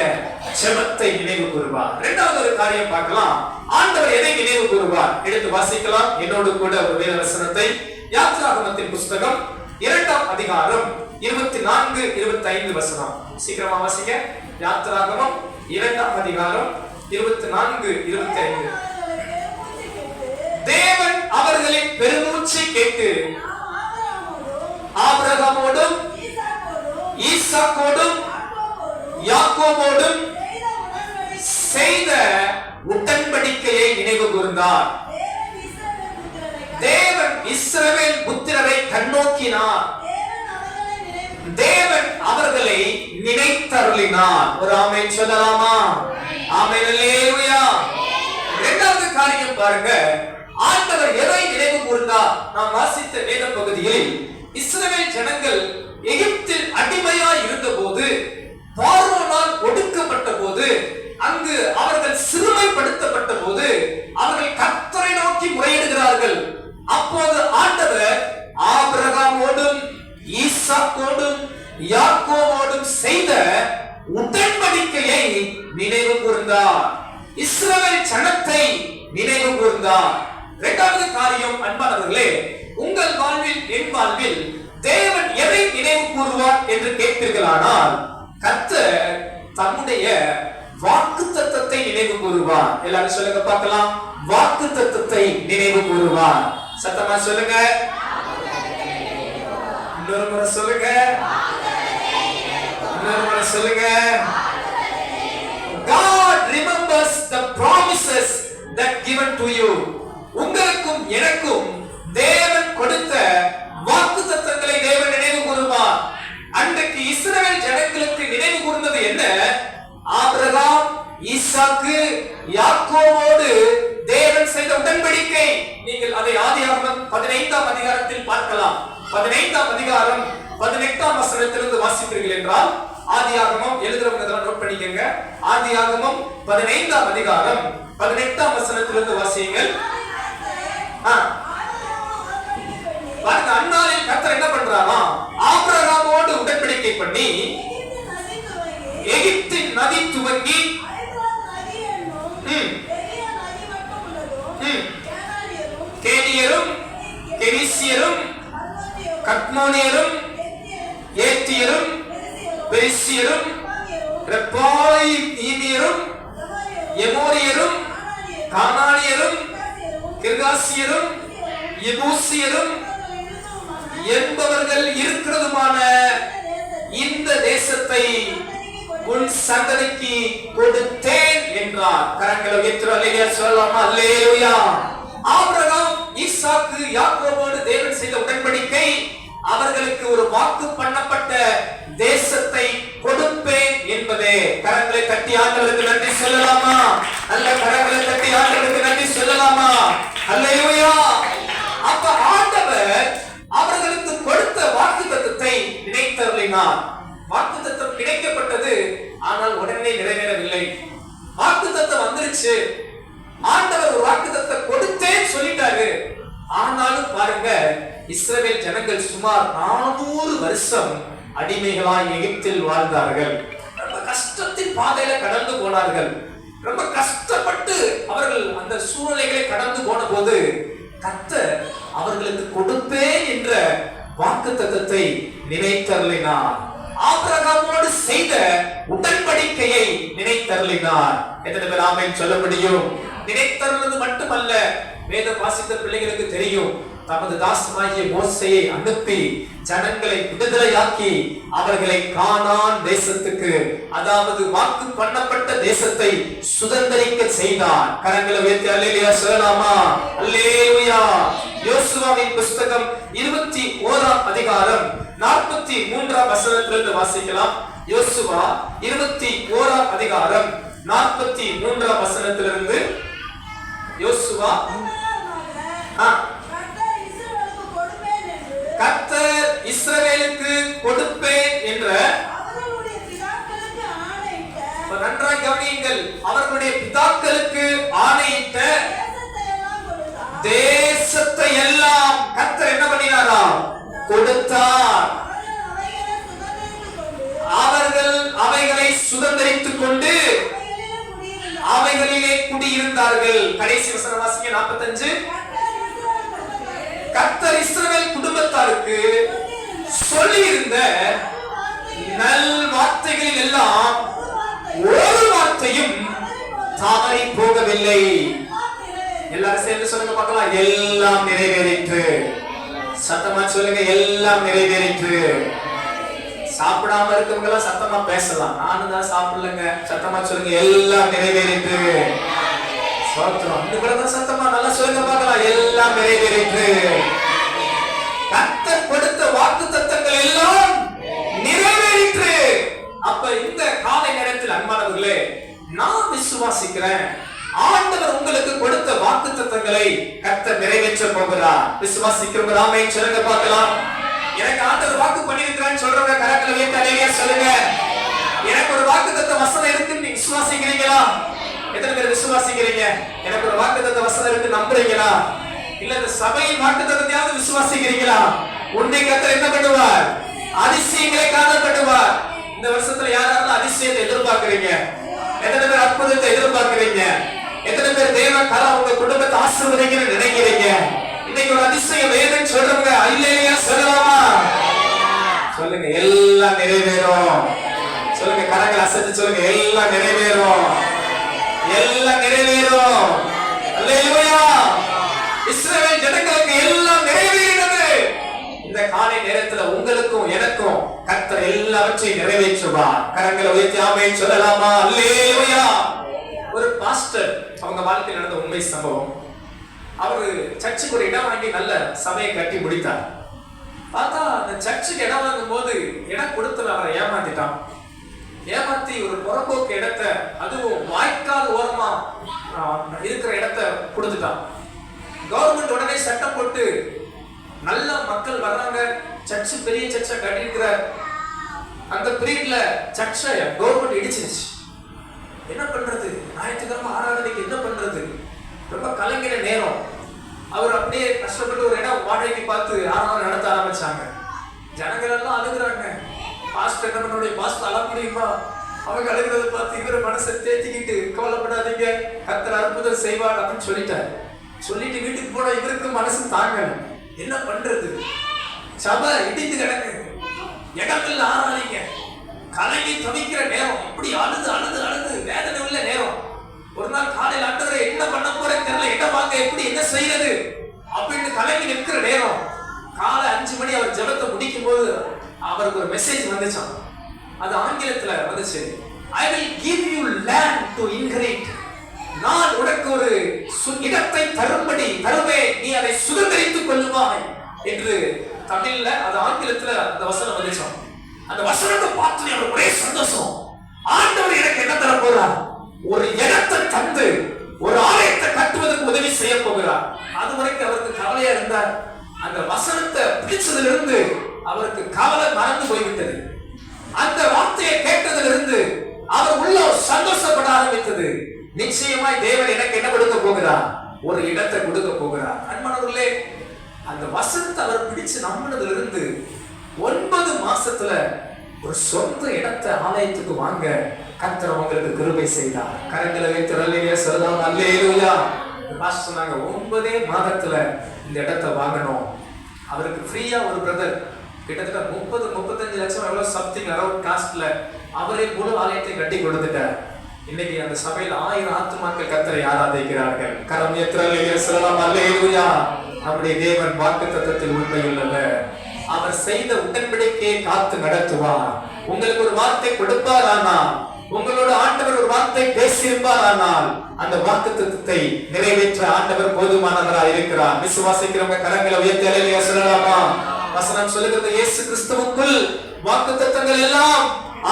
ஜெபத்தை நினைவு கூறுவார். இரண்டாவது ஒரு காரியம் பார்க்கலாம், ஆண்டவர் எதை நினைவு கூறுவார்? எடுத்து வாசிக்கலாம் என்னோடு கூட ஒரு வேத வசனத்தை. யாத்ராகமத்தின் புஸ்தகம் 2ஆம் அதிகாரம் 24, 25 வசனம். சீக்கிரமா வாசிங்க. யாத்ராகமம் 2ஆம் அதிகாரம் 24, 25. தேவன் அவர்களின் பெருமூச்சை கேட்டு ஆபிரகாமோடும் ஈசாக்கோடும் யாக்கோபோடும் செய்த உடன்படிக்கையை நினைவு கூர்ந்தார். தேவன் இஸ்ரவேல் புத்திரரை கண்ணோக்கினார், தேவன் அவர்களை நினைத்தருளினார். ஒரு ஆமென் சொல்லலாமா? ஆமென் அல்லேலூயா. இரண்டாவது காரியம் பாருங்க, ஆண்டவர் எதை நினைவு கூர்ந்தார்? நாம் வாசித்த வேத பகுதியில் இஸ்ரவேல் ஜனங்கள் எகிப்தில் அடிமையாய் இருந்த போது, பார்வோனால் ஒடுக்கப்பட்ட போது, அங்கு அவர்கள் சிறுமைப்படுத்தப்பட்ட போது அவர்கள் கர்த்தரை நோக்கி முறையிடுகிறார்கள். அப்போது ஆண்டவர் ஆபிரகாமோடும் ஈசாக்கோடும் யாக்கோபோடும் செய்த உடன்படிக்கையை நினைவு கூர்ந்தார். இஸ்ரவேல் ஜனத்தை நினைவு கூர்ந்தார். இரண்டாவது காரியம் அன்பானவர்களே, உங்கள் வாழ்வில் என் வாழ்வில் தேவன் எதை நினைவு கூறுவார் என்று கேட்பீர்களானால், கர்த்தர் தம்முடைய வாக்குத்தத்தத்தை நினைவு கூறுவார். எல்லாரும் சொல்லுங்க பார்க்கலாம், வாக்குத்தத்தத்தை நினைவு கூறுவார். சத்தமா சொல்லுங்க, இன்னொரு முறை சொல்லுங்க, இன்னொரு முறை சொல்லுங்க. God remembers the promises that given to you. உங்களுக்கும் எனக்கும் தேவன் கொடுத்த வாக்குத்தத்தங்களை தேவன் நினைவு கூறுவார். அன்றைக்கு இஸ்ரவேல் ஜனங்களுக்கு நினைவு கூர்ந்தது என்ன? ஆபிரகாம், ஈசாக்கு, யாக்கோபோடு தேவன் செய்த உடன்படிக்கை. நீங்கள் அதை ஆதியாகமம் 15ஆம் அதிகாரத்தில் பார்க்கலாம். 15ஆம் அதிகாரம் 18ஆம் வசனத்திலிருந்து வாசிப்பீர்கள் என்றால், ஆதியாகமம் எழுதுறவங்க இதெல்லாம் நோட் பண்ணிக்கங்க. ஆதியாகமம் 15ஆம் அதிகாரம் 18ஆம் வசனத்திலிருந்து வாசியுங்கள். பாருங்க, அந்நாளில் கர்த்தர் என்ன பண்றாரா? ஆபிரகாமோடு உடன்படிக்கை பண்ணி எகிப்தின் நதி துவங்கி கேனியரும் கெனிசியரும் கத்மோனியரும் ஏத்தியரும் பெரிசியரும் ரெப்பாயிமியரும் எமோரியரும் கானானியரும் கிர்காசியரும் எபூசியரும் என்பவர்கள் இருக்கிறதுமான இந்த தேசத்தை உன் சந்ததிக்கு கொடுத்தேன் என்றார். கரங்களை உயர்த்தி அல்லேலூயா சொல்லலாமா? அல்லேலூயா. ஆபிரகாம், ஈசாக்கு, யாக்கோபோடு தேவன் செய்த உடன்படிக்கை அவர்களுக்கு ஒரு வாக்கு பண்ணப்பட்ட தேசத்தை கொடுப்பேன் என்பதே. கரங்களை தட்டி ஆண்டவருக்கு நன்றி சொல்லலாமா? நல்ல கரங்களை தட்டி ஆண்டவருக்கு நன்றி சொல்லலாமா? அல்லேலூயா. அப்ப ஆண்டவர் அவர்களுக்கு கொடுத்த வாக்குத்தத்தத்தை நினைத்தருளினார். வாக்குத்தத்தம் கிடைக்கப்பட்டது, ஆனால் உடனே நிறைவேறவில்லை. வாக்குத்தத்தம் வந்துருச்சு, ஆண்டவர் ஒரு வாக்குத்தத்தத்தை கொடுத்தேன்னு சொல்லிட்டாரு. ஆனாலும் பாருங்க, இஸ்ரவேல் ஜனங்கள் சுமார் 400 வருஷம் அடிமைகளாய் எகிப்தில் வாழ்ந்தார்கள். ரொம்ப கஷ்டத்தின் பாதையில கடந்து போனார்கள். ரொம்ப கஷ்டம் சூழ்நிலைகளை கடந்து போன போது கர்த்தர் அவர்களுக்கு கொடுப்பேன் என்ற வாக்குத்தத்தத்தை நினைத்தருளினார். ஆபிரகாமோடு செய்த உடன்படிக்கையை நினைத்தருளினார். எத்தனை பேர் ஆமென் சொல்ல முடியும்? நினைத்தருளது மட்டுமல்ல, வேதம் வாசித்த பிள்ளைகளுக்கு தெரியும், தமது தாசனாகிய மோசேயை அனுப்பி ஜனங்களை விடுதலையாக்கி அவர்களை கானான் தேசத்துக்கு, அதாவது வாக்கு பண்ணப்பட்ட தேசத்தை சுதந்தரிக்க செய்தார். கரங்களை உயர்த்தி அல்லேலூயா சொல்லலாமா? அல்லேலூயா. யோசுவாவின் புஸ்தகம் 21ஆம் அதிகாரம் 43ஆம் வசனத்திலிருந்து வாசிக்கலாம். யோசுவா 21ஆம் அதிகாரம் 43ஆம் வசனத்திலிருந்து. யோசுவா கர்த்தர் இஸ்ரவேலுக்கு கொடுப்பேன் என்ற, நன்றாய் கவனியுங்கள், அவர்களுடைய பிதாக்களுக்கு ஆணையிட்ட தேசத்தை எல்லாம் கர்த்தர் என்ன பண்ணினாராம்? கொடுத்தார். அவர்கள் அவைகளை சுதந்தரித்துக் கொண்டு அவைகளிலே குடியிருந்தார்கள். கடைசி வசனம் வாசிங்க 45. கர்த்தர் இஸ்ரவேல் குடும்பத்தாருக்கு சொல்லி இருந்த நல் வார்த்தைகளில் எல்லாம் ஒரு வார்த்தையும் தவறி போகவில்லை. எல்லாரும் சேர்ந்து சொல்லுங்க பார்க்கலாம். எல்லாம் நிறைவேறிற்று. சத்தமா சொல்லுங்க, எல்லாம் நிறைவேறிற்று. சாப்பிடாம இருக்கவங்க எல்லாம் சத்தமா பேசலாம். நானும் தான் சாப்பிடலங்க. சத்தமா சொல்லுங்க, எல்லாம் நிறைவேறிற்று. சத்தமா நல்லா சொல்லுங்க பார்க்கலாம். எல்லாம் நிறைவேறிற்று. கர்த்தர் கொடுத்த வாக்குத்தத்தங்கள் எல்லாம் நிறைவேறிற்று. அப்ப இந்த காலை நேரத்தில் அன்பானவர்களே, நான் விசுவாசிக்கிறேன், ஆண்டவர் உங்களுக்கு கொடுத்த வாக்குத்தத்தங்களை கர்த்தர் நிறைவேற்ற போகிறார். விசுவாசிக்கிறவங்க ஆமென் சொல்லுங்க பார்க்கலாம். எனக்கு ஆண்டவர் வாக்கு பண்ணியிருக்கிறான்னு சொல்றவங்க கரத்துல வைத்து அல்லேலூயா சொல்லுங்க. எனக்கு ஒரு வாக்குத்தத்த வசனம் இருக்குன்னு நீங்க விசுவாசிக்கிறீங்களா? எத்தனை பேர் விசுவாசிக்கிறீங்க? எனக்கு ஒரு வாக்குத்தத்த வசனம் இருக்கு நம்புறீங்களா? இல்ல இந்த சபையின் வாக்குத்தத்தத்தையாவது விசுவாசிக்கிறீங்களா? உன்னை கர்த்தர் என்ன பண்ணுவார்? அதிசயங்களை காணப்படுவார். இந்த வருஷத்துல யாராவது அதிசயத்தை எதிர்பார்க்கிறீங்க? எத்தனை பேர் அற்புதத்தை எதிர்பார்க்கிறீங்க? எத்தனை பேர் தேவ கரம் உங்க குடும்பத்தை ஆசீர்வதிக்கணும்னு நினைக்கிறீங்க? இன்னைக்கு ஒரு அதிசயம் வேணும்னு சொல்றவங்க அல்லேலூயா சொல்லலாமா? சொல்லுங்க, எல்லாம் நிறைவேறும். சொல்லுங்க, கரங்களை அசைச்சு சொல்லுங்க, எல்லாம் நிறைவேறும். எல்லாம் நிறைவேறும். அல்லேலூயா. இஸ்ரவேல் ஜனங்களுக்கு எல்லாம் நிறைவேறினது. இந்த காலை நேரத்துல உங்களுக்கும் எனக்கும் கர்த்தர் எல்லாவற்றையும் நிறைவேற்றுவார். கரங்களை உயர்த்தி ஆமென் சொல்லலாமா? அல்லேலூயா. ஒரு பாஸ்டர், அவங்க வாழ்க்கையில் நடந்த உண்மை சம்பவம். அவரு சர்ச்சுக்கு ஒரு இடம் வாங்கி நல்ல சபையை கட்டி முடித்தார். பார்த்தா அந்த சர்ச்சுக்கு இடம் வாங்கும் போது இடம் கொடுத்தவன் அவரை ஏமாத்திட்டான். ஏமாத்தி ஒரு புறம்போக்கு இடத்தை, அதுவும் வாய்க்கால் ஓரமா இருக்கிற இடத்தை கொடுத்துட்டான். கவர்மெண்ட் உடனே சட்டம் போட்டு நல்ல மக்கள் வர்றாங்க, சர்ச்சு பெரிய சர்ச்சை கட்டியிருக்கிறார். அந்த பீரியட்ல சர்ச்சை கவர்மெண்ட் இடிச்சிருச்சு. என்ன பண்றது? ஞாயிற்றுக்கிழமை ஆராதனைக்கு என்ன பண்றது? ரொம்ப கலங்கிற நேரம். அவர் அப்படியே கஷ்டப்பட்டு ஒரு இடம் வாடகைக்கு பார்த்து ஆராதனை நடத்த ஆரம்பிச்சாங்க. ஜனங்கள் எல்லாம் அழுகுறாங்க. பாஸ்டர் என்ன பண்ணுடைய பாஸ்டர் அழ முடியுமா? அவங்க அழுகிறத பார்த்து இவர் மனசை தேத்திக்கிட்டு, கவலைப்படாதீங்க, கர்த்தர் அற்புதம் செய்வார் அப்படின்னு சொல்லிட்டு வீட்டுக்கு போனா இவருக்கு மனசு தாங்கல. என்ன பண்றது? சபை இடிந்து கிடக்கு, இடமில்ல ஆராதனைங்க, கலங்கி தவிக்கிற நேரம். இப்படி அழுது அழுது அழுது வேதனை உள்ள நேரம். ஒரு நாள் காலையில் ஆண்டவரே என்ன பண்ண போறேன்னு தெரியல, இடம் வாங்க எப்படி என்ன செய்யறது அப்படின்னு கலங்கி நிற்கிற நேரம். காலை 5 மணி அவர் ஜெபத்தை முடிக்கும் போது அவருக்கு ஒரு மெசேஜ் வந்துச்சான். அது ஆங்கிலத்துல வந்துச்சு. I will give you land to inherit. நான் உனக்கு ஒரு இடத்தை தருவேன், நீ அதை சுதந்தரித்துக் கொள்ளுவாய் என்று தமிழ்ல, அது ஆங்கிலத்துல அந்த வசனம் வந்துச்சான். அந்த வசனத்தை பார்த்து அவருக்கு ஒரே சந்தோஷம். ஆண்டவர் எனக்கு என்ன தர போறார்? ஒரு இடத்தை தந்து ஒரு ஆலயத்தை கட்டுவதற்கு உதவி செய்ய போகிறார். அது வரைக்கும் அவருக்கு கவலையா இருந்தார். அந்த வசனத்தை பிடிச்சதிலிருந்து அவருக்கு கவலை மறந்து போய்விட்டது. அந்த வார்த்தையை கேட்டதிலிருந்து அவர் உள்ள சந்தோஷப்பட ஆரம்பித்தது. நிச்சயமாய் தேவன் எனக்கு என்ன கொடுக்க போகிறார்? ஒரு இடத்தை கொடுக்க போகிறார். அன்பானவர்களே, அந்த வசனத்தை அவர் பிடிச்சு நம்பினதிலிருந்து 9 மாசத்துல ஒரு சொந்த இடத்தை ஆலயத்துக்கு வாங்க கர்த்தர் உங்களுக்கு கிருபை செய்தார். கரங்களை வைத்து அல்லேலூயா சொல்லலாம். அல்லேலூயா. பாஸ்டர் சொன்னாங்க 9 மாதத்துல இந்த இடத்தை வாங்கணும். அவருக்கு ஃப்ரீயா ஒரு பிரதர் கிட்டத்தட்ட 30-35 லட்சம் எவ்வளவு சம்திங் அரௌண்ட் காஸ்ட்ல அவரே முழு ஆலயத்தை கட்டி கொடுத்துட்டார். இன்னைக்கு அந்த சபையில் 1000 ஆத்துமாக்கள் கர்த்தரை ஆராதிக்கிறார்கள். கரம் ஏற்றலையே சொல்லலாம் அல்லேலூயா. நம்முடைய தேவன் வாக்குத்தத்தத்தில் உண்மையுள்ளவர். அவர் செய்த உடன்படிக்கையை காத்து நடத்துவார். உங்களுக்கு ஒரு வார்த்தை கொடுப்பார், ஆனால் உங்களோட ஆண்டவர் ஒரு வார்த்தை பேசியிருப்பார், ஆனால் அந்த வாக்குத்தத்தத்தை நிறைவேற்ற ஆண்டவர் போதுமானவராக இருக்கிறார். விசுவாசிக்கிறவங்க கரங்களை உயர்த்தி அல்லேலூயா சொல்லலாமா? வசனம் சொல்லுகிறது, இயேசு கிறிஸ்துவுக்குள் வாக்குத்தத்தங்கள் எல்லாம்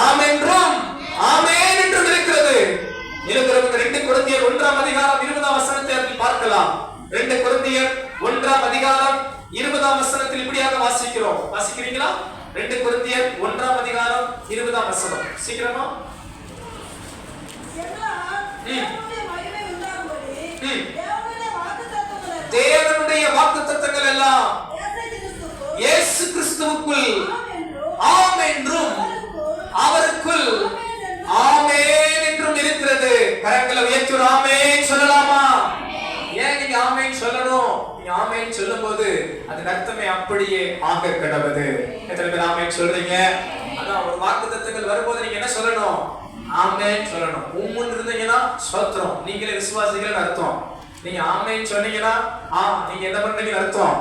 ஆமென் என்றும் ஆமென் என்றும் இருக்கிறது. இருக்கிறவங்க 2 கொரிந்தியர் 1ஆம் அதிகாரம் 20ஆம் வசனத்தை பார்க்கலாம். 2 கொரிந்தியர் 1ஆம் அதிகாரம் 20ஆம் வசனத்தில் இப்படியாக வாசிக்கிறோம். வாசிக்கிறீங்களா? 2 கொரிந்தியர் 1ஆம் அதிகாரம் 20ஆம் வசனம். சீக்கிரமா. தேவனுடைய வாக்குத்தத்தங்கள் எல்லாம் இயேசு கிறிஸ்துவுக்குள் ஆமென் என்றும் அவருக்குள் ஆமென் என்றும் இருக்கிறது. கரங்களை உயர்த்தி ஆமென் சொல்லலாமா? ஏன் நீங்க ஆமென் சொல்லணும்? நீங்க ஆமென் சொல்லும்போது அது அர்த்தமே அப்படியே ஆக கடவுது. எத்தனை பேர் ஆமென் சொல்றீங்க? அதான் ஒரு வாக்குத்தத்தங்கள் வரும்போது நீங்க என்ன சொல்லணும்? ஆமென் சொல்லணும். உம்முன்னு இருந்தீங்கன்னா ஸ்தோத்திரம், நீங்களே விசுவாசிக்கிறீங்கன்னு அர்த்தம். நீங்க ஆமென் சொன்னீங்கன்னா நீங்க என்ன பண்றீங்கன்னு அர்த்தம்?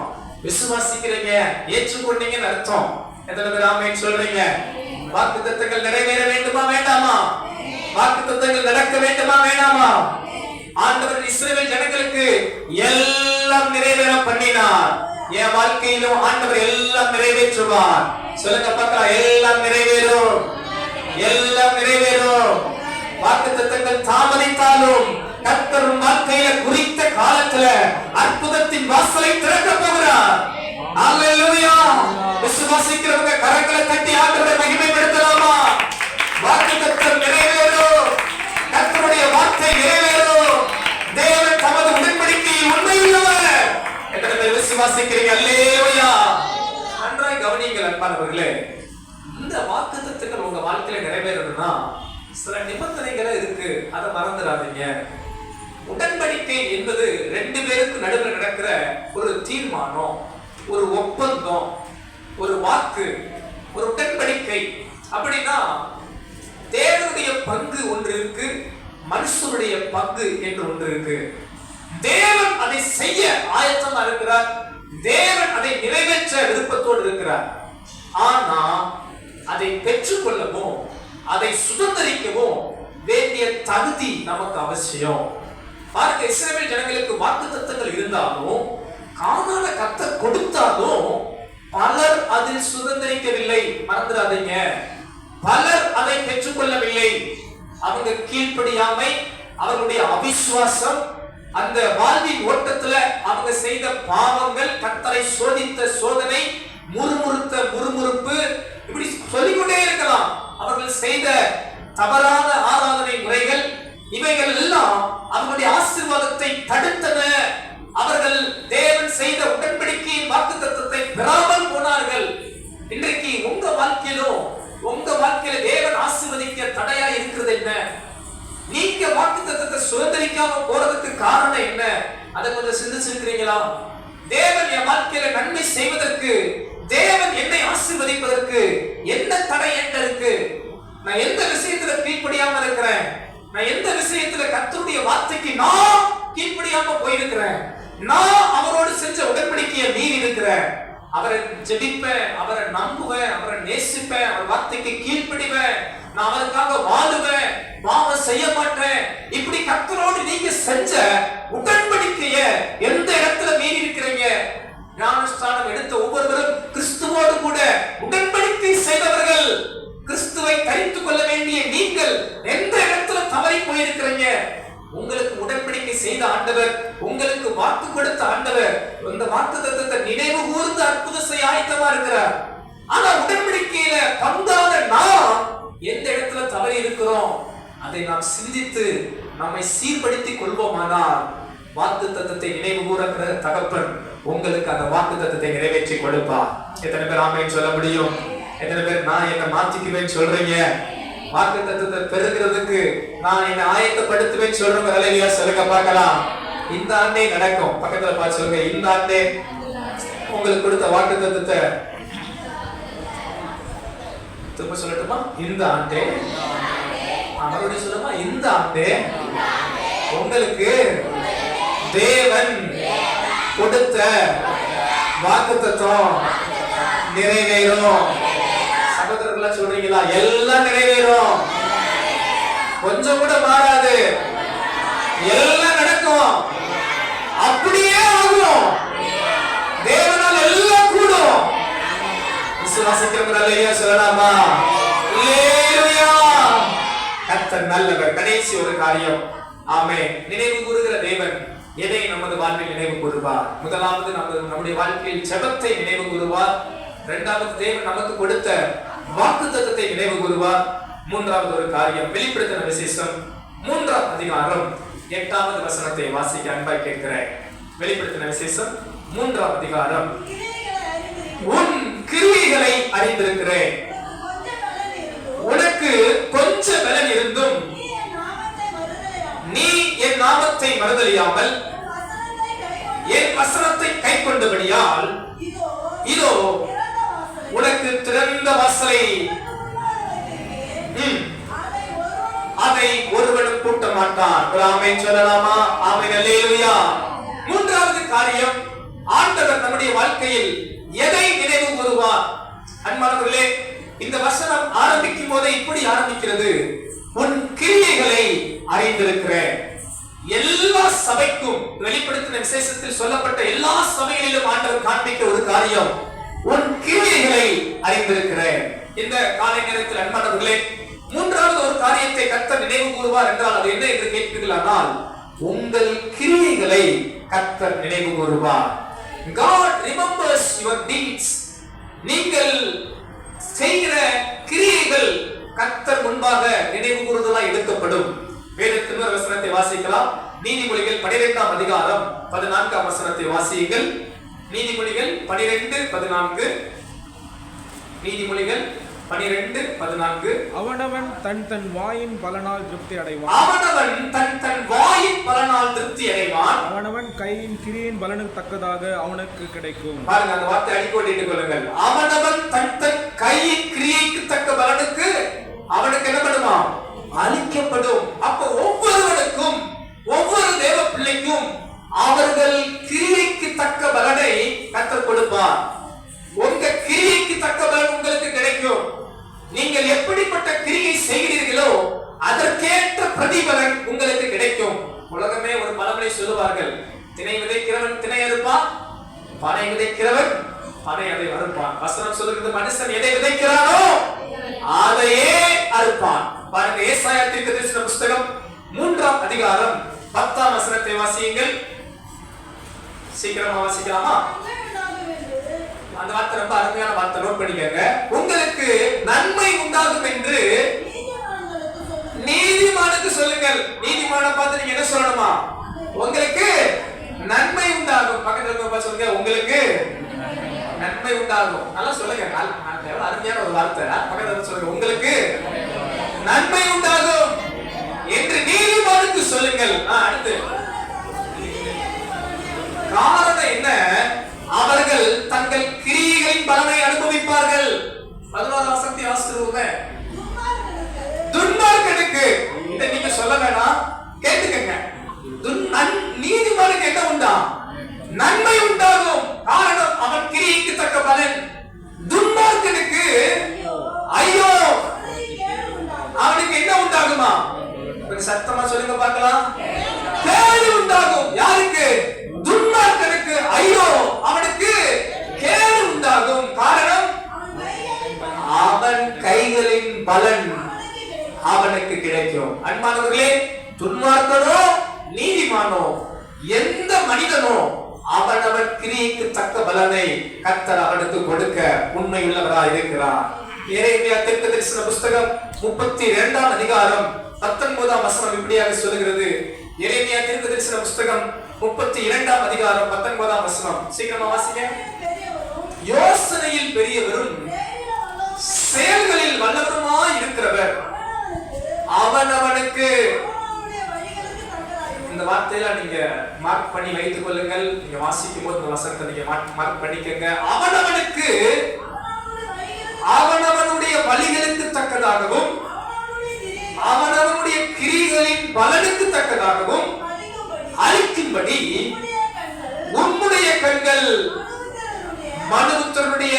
விசுவாசிக்கிறீங்க, ஏற்றுக்கொண்டீங்கன்னு அர்த்தம். எத்தனை பேர் ஆமென் சொல்றீங்க? வாக்குத்தத்தங்கள் நிறைவேற வேண்டுமா வேண்டாமா? வாக்குத்தத்தங்கள் நடக்க வேண்டுமா வேண்டாமா? ஆண்டவர் இஸ்ரவேல் ஜனங்களுக்கு எல்லாம் நிறைவேற பண்ணினார். என் வாழ்க்கையிலும் ஆண்டவர் எல்லாம் நிறைவேற்றுவார். சொல்லுங்க பார்க்கலாம், எல்லாம் நிறைவேறும், எல்லாம் நிறைவேறும். வாக்குத்தத்தங்கள் தாமதித்தாலும் கர்த்தர் வாழ்க்கையில குறித்த காலத்துல அற்புதத்தின் வாசலை திறக்க போகிறார். அல்லேலூயா. விசுவாசிக்கிறவங்க கரங்களை தட்டி ஆண்டவரை மகிமைப்படுத்தலாமா? வாக்குத்தத்தம் நிறைவேறும், கர்த்தருடைய வார்த்தை நிறைவேறும். தேவன் தமது உடன்படிக்கையில் உண்மையுள்ளவர். எத்தனை பேர் விசுவாசிக்கிறீங்க? அல்லேலூயா. நன்றாய் கவனியுங்கள் அன்பானவர்களே. இந்த வாக்குத்தத்தங்கள் உங்க வாழ்க்கையில நிறைவேறணும்னா சில நிபந்தனைகள் இருக்கு, அதை மறந்துடாதீங்க. உடன்படிக்கை என்பது 2 பேருக்கு நடுவில் நடக்கிற ஒரு தீர்மானம், ஒரு ஒப்பந்தம், ஒரு வாக்கு, ஒரு உடன்படிக்கை. அப்படின்னா தேவனுடைய பங்கு ஒன்று இருக்கு, மனுஷனுடைய பங்கு என்று ஒன்று இருக்கு. தேவன் அதை செய்ய ஆயத்தமா இருக்கிறார், தேவன் அதை நிறைவேற்ற விருப்பத்தோடு இருக்கிறார். ஆனா அதை பெற்றுக்கொள்ளவும் அதை சுதந்திரிக்கவும் வேண்டிய தகுதி நமக்கு அவசியம். பாருங்க, இஸ்ரவேல் ஜனங்களுக்கு வாக்குத்தத்தங்கள் இருந்தாலும் கானான கர்த்தர் கொடுத்தாலும் பலர் அதில் சுதந்திரிக்கவில்லை. மறந்துடாதீங்க, பலர் அதை பெற்றுக்கொள்ளவில்லை. அவங்க கீழ்ப்படியாமை, அவர்களுடைய அவிசுவாசம், அந்த வாழ்வின் ஓட்டத்துல அவங்க செய்த பாவங்கள், கர்த்தரை சோதித்த சோதனை, முறுமுறுத்த முறுமுறுப்பு, இப்படி சொல்லிக்கொண்டே இருக்கலாம். அவர்கள் செய்த தவறான ஆராதனை முறைகள், இவைகள் எல்லாம் அவர்களுடைய ஆசீர்வாதத்தை தடுத்தன. அவர்கள் தேவன் செய்த உடன்படிக்கையின் வாக்குத்தத்தத்தை பெறாமல் போனார்கள். இன்றைக்கு உங்க வாழ்க்கையில தேவன் ஆசீர்வதிக்க தடையா இருக்கிறது என்ன? நீங்க வாக்குத்தத்தத்தை சுதந்திரிக்காம போறதுக்கு காரணம் என்ன? அதை கொஞ்சம் சிந்திச்சிருக்கிறீங்களா? தேவன் என் வாழ்க்கையில நன்மை செய்வதற்கு, தேவன் என்னை ஆசீர்வதிப்பதற்கு என்ன தடை என்ன இருக்கு? நான் எந்த விஷயத்துல கீழ்ப்படியாம இருக்கிறேன்? நான் எந்த விஷயத்துல கர்த்தருடைய வார்த்தைக்கு நான் கீழ்ப்படியாம போயிருக்கிறேன்? நான் அவரோடு செஞ்ச உடன்படிக்கையை மீறி இருக்கிறேன். அவரை ஜெபிப்பேன், அவரை நம்புவேன், அவரை நேசிப்பேன், அவர் வார்த்தைக்கு கீழ்ப்படிவேன், நான் அவருக்காக வாழுவேன், பாவம் செய்ய மாட்டேன். இப்படி கர்த்தரோடு நீங்க செஞ்ச உடன்படிக்கைய எந்த இடத்துல மீறி இருக்கிறீங்க? ஞானஸ்நானம் எடுத்த ஒவ்வொருவரும் கிறிஸ்துவோடு கூட உடன்படிக்கை செய்தவர்கள். கிறிஸ்துவை தரித்துக் கொள்ள வேண்டிய நீங்கள் எந்த இடத்துல தவறி போயிருக்கிறீங்க? உங்களுக்கு உடன்படிக்கை செய்த ஆண்டவர், உங்களுக்கு வாக்கு கொடுத்த ஆண்டவர், அந்த வாக்குத்தத்தத்தை நினைவு கூர்ந்து அற்புதம் செய்ய ஆயத்தமா இருக்கிறார். ஆனா உடன்படிக்கையில பங்கான நாம் எந்த இடத்துல தவறி இருக்கிறோம்? அதை நாம் சிந்தித்து நம்மை சீர்படுத்திக் கொள்வோமானால் வாக்குத்தத்தத்தை நினைவு கூறுகிற தகப்பன் உங்களுக்கு அந்த வாக்குத்தத்தத்தை நிறைவேற்றி கொடுப்பார். எத்தனை பேர் ஆமென் சொல்ல முடியும்? எத்தனை பேர் நான் என்ன மாத்திக்குவேன்னு சொல்றீங்க? வாக்குத்தத்தத்தை பெறுகிறதுக்கு நான் என்ன ஆயத்தப்படுத்துவேன் சொல்றவங்க அல்லேலூயா சொல்லுங்க பார்க்கலாம். இந்த ஆண்டே நடக்கும். பக்கத்துல பார்த்து சொல்லுங்க, இந்த ஆண்டே உங்களுக்கு கொடுத்த வாக்குத்தத்தத்தை திரும்ப சொல்லட்டுமா? இந்த ஆண்டே, மறுபடியும் சொல்லுமா, இந்த ஆண்டே உங்களுக்கு தேவன் கொடுத்த வாக்குத்தத்தம் நிறைவேறும். சகோதரர்களா சொல்றீங்களா? எல்லாம் நிறைவேறும், கொஞ்சம் கூட மாறாது, எல்லாம் நடக்கும், அப்படியே ஆகும். தேவனால் எல்லாம் கூடும். விசுவாசிக்கிறவங்க அல்லேலூயா சொல்லலாமா? அல்லேலூயா. கர்த்தர் நல்லவர். கடைசி ஒரு காரியம், ஆமென். நினைவு கூறுகிற தேவன் எதை நமது வாழ்வில் நினைவு கூறுவார்? முதலாவது நம்முடைய வாழ்க்கையில் ஜெபத்தை நினைவு கூறுவார். இரண்டாவது தேவன் நமக்கு கொடுத்த வாக்குத்தத்தத்தை நினைவு கூறுவார். மூன்றாவது ஒரு காரியம், வெளிப்படுத்தின விசேஷம் 3ஆம் அதிகாரம் 8வது வசனத்தை வாசிக்க அன்பாய் கேட்கிறேன். வெளிப்படுத்தின விசேஷம் 3ஆம் அதிகாரம். உன் கிரியைகளை அறிந்திருக்கிறேன், உனக்கு கொஞ்ச பலன் இருந்தும் நீ என் நாமத்தை மறுதலியாமல் என் வசனத்தை கை கொண்டபடியால் இதோ உனக்கு திறந்த வாசலை அதை ஒருவனும் பூட்ட மாட்டான். ஆமென் சொல்லலாமா? ஆமென் அல்லேலூயா. மூன்றாவது காரியம், ஆண்டவர் நம்முடைய வாழ்க்கையில் எதை நினைவு கூறுவார்? அன்பானவர்களே, இந்த வசனம் ஆரம்பிக்கும் போதே இப்படி ஆரம்பிக்கிறது, உன் கிரியைகளை அறிந்திருக்கிறேன். எல்லா சபைக்கும் வெளிப்படுத்தின விசேஷத்தில் சொல்லப்பட்ட எல்லா சபைகளிலும் ஆண்டவர் காண்பிக்க ஒரு காரியம், உன் கிரியைகளை அறிந்திருக்கிறேன். இந்த காலை நேரத்தில் அன்பானவர்களே, மூன்றாவது ஒரு காரியத்தை கர்த்தர் நினைவு கூறுவார் என்றால் அது என்ன என்று கேட்பீர்களானால், உங்கள் கிரியைகளை கர்த்தர் நினைவு கூறுவார். God remembers your deeds. நீங்கள் செய்கிற கிரியைகள் கர்த்தர் முன்பாக நினைவு கூறுதலாய் எடுக்கப்படும். வேதத்தின் ஒரு வசனத்தை வாசிக்கலாம். நீதிமொழிகள் 12ஆம் அதிகாரம் 14ஆம் வசனத்தை வாசியுங்கள். நீதிமொழிகள் 12:14. நீதிமொழிகள் 12:14. அவனவன் தன் வாயின் பலனால் திருப்தி அடைவான். அவனவன் தன் வாயின் பலனால் திருப்தி அடைவான். அவனவன் கையின் கிரியின் பலனுக்கு தக்கதாக அவனுக்கு கிடைக்கும். பாருங்க, அந்த வார்த்தை அடிக்கோடிட்டுக் கொள்ளுங்கள். அவனவன் தன் கையின் கிரியைக்கு தக்க பலனுக்கு அவனுக்கு என்ன பண்ணுமா? அளிக்கப்படும். அப்ப ஒவ்வொருவனுக்கும், ஒவ்வொரு தேவ பிள்ளைக்கும் அவர்கள் கிரியைக்கு தக்க பலனை கர்த்தர் கொடுப்பார். உங்க கிரியைக்கு தக்க பலன் உங்களுக்கு கிடைக்கும். நீங்கள் எப்படிப்பட்ட கிரியை செய்கிறீர்களோ அதற்கேற்ற பிரதிபலன் உங்களுக்கு கிடைக்கும். உலகமே ஒரு பழமொழி சொல்லுவார்கள், திணை விதைக்கிறவன் திணை அறுப்பான், பனை விதைக்கிறவன் பனை அதை அறுப்பான். வசனம் சொல்லுகிறது, மனுஷன் எதை விதைக்கிறானோ அதையே அறுப்பான். பாருங்க, ஏசாயா தீர்க்கதரிசன புத்தகம் 3ஆம் அதிகாரம் 10ஆம் வசனத்தை வாசியுங்கள். சீக்கிரமா வாசிக்கலாமா? அந்த வார்த்தை ரொம்ப அருமையான வார்த்தை, நோட் பண்ணிக்கங்க. உங்களுக்கு நன்மை உண்டாகும் என்று நீதிமானுக்கு சொல்லுங்கள். நீதிமான பார்த்து நீங்க என்ன சொல்லணுமா? உங்களுக்கு நன்மை உண்டாகும். பக்கத்துல இருக்க சொல்லுங்க, உங்களுக்கு நன்மை உண்டாகும். நல்லா சொல்லுங்க, அருமையான ஒரு வார்த்தை. பக்கத்துல சொல்லுங்க, உங்களுக்கு நன்மை உண்டாகும் என்று நீதிமானுக்கு சொல்லுங்கள். அடுத்து காரணம் என்ன? அவர்கள் தங்கள் கிரியைகளின் பலனை அனுபவிப்பார்கள். 11ஆம் வசனத்தை வாசிக்கிறோமே, துன்மார்க்கனுக்கு இதை நீங்க சொல்ல வேணாம், கேட்டுக்கங்க. நீதிமானுக்கு என்ன உண்டா? நன்மை உண்டாகும். காரணம், அவன் கிரியைக்கு தக்க பலன். துன்மார்க்கனுக்கு ஐயோ, அவனுக்கு என்ன உண்டாகுமா? சத்தமா சொல்லுங்க பார்க்கலாம். கேடு உண்டாகும். யாருக்கு? துன்மார்க்கனுக்கு ஐயோ, அவனுக்கு கேடு உண்டாகும். காரணம், அவன் கைகளின் பலன் அவனுக்கு கிடைக்கும். அன்பானவர்களே, துன்மார்க்கனோ நீதிமானோ எந்த மனிதனோ அவனவன் கிரியைக்கு தக்க பலனை கர்த்தர் அவனுக்கு கொடுக்க உண்மையுள்ளவராய் இருக்கிறார். எரேமியா தீர்க்கதரிசன புத்தகம் 32ஆம் அதிகாரம் 19ஆம் வசனம் இப்படியாக சொல்லுகிறது. எரேமியா தீர்க்கதரிசன புத்தகம் 32ஆம் அதிகாரம் 19ஆம் வசனம். சீக்கிரமா வாசிங்க. யோசனையில் பெரியவரும் செயல்களில் வல்லவருமாய் இருக்கிறவர் அவனவனுக்கு, இந்த அந்த வார்த்தையில நீங்க மார்க் பண்ணி வைத்துக் கொள்ளுங்கள். நீங்க வாசிக்கும் போது இந்த வசனத்தை நீங்க மார்க் பண்ணிக்கங்க. அவனவனுடைய வழிகளுக்கு தக்கதாகவும் அவனவனுடைய கிரியைகளின் பலனுக்கு தக்கதாகவும் அளிக்கும்படி உம்முடைய கண்கள் மனுபுத்திரனுடைய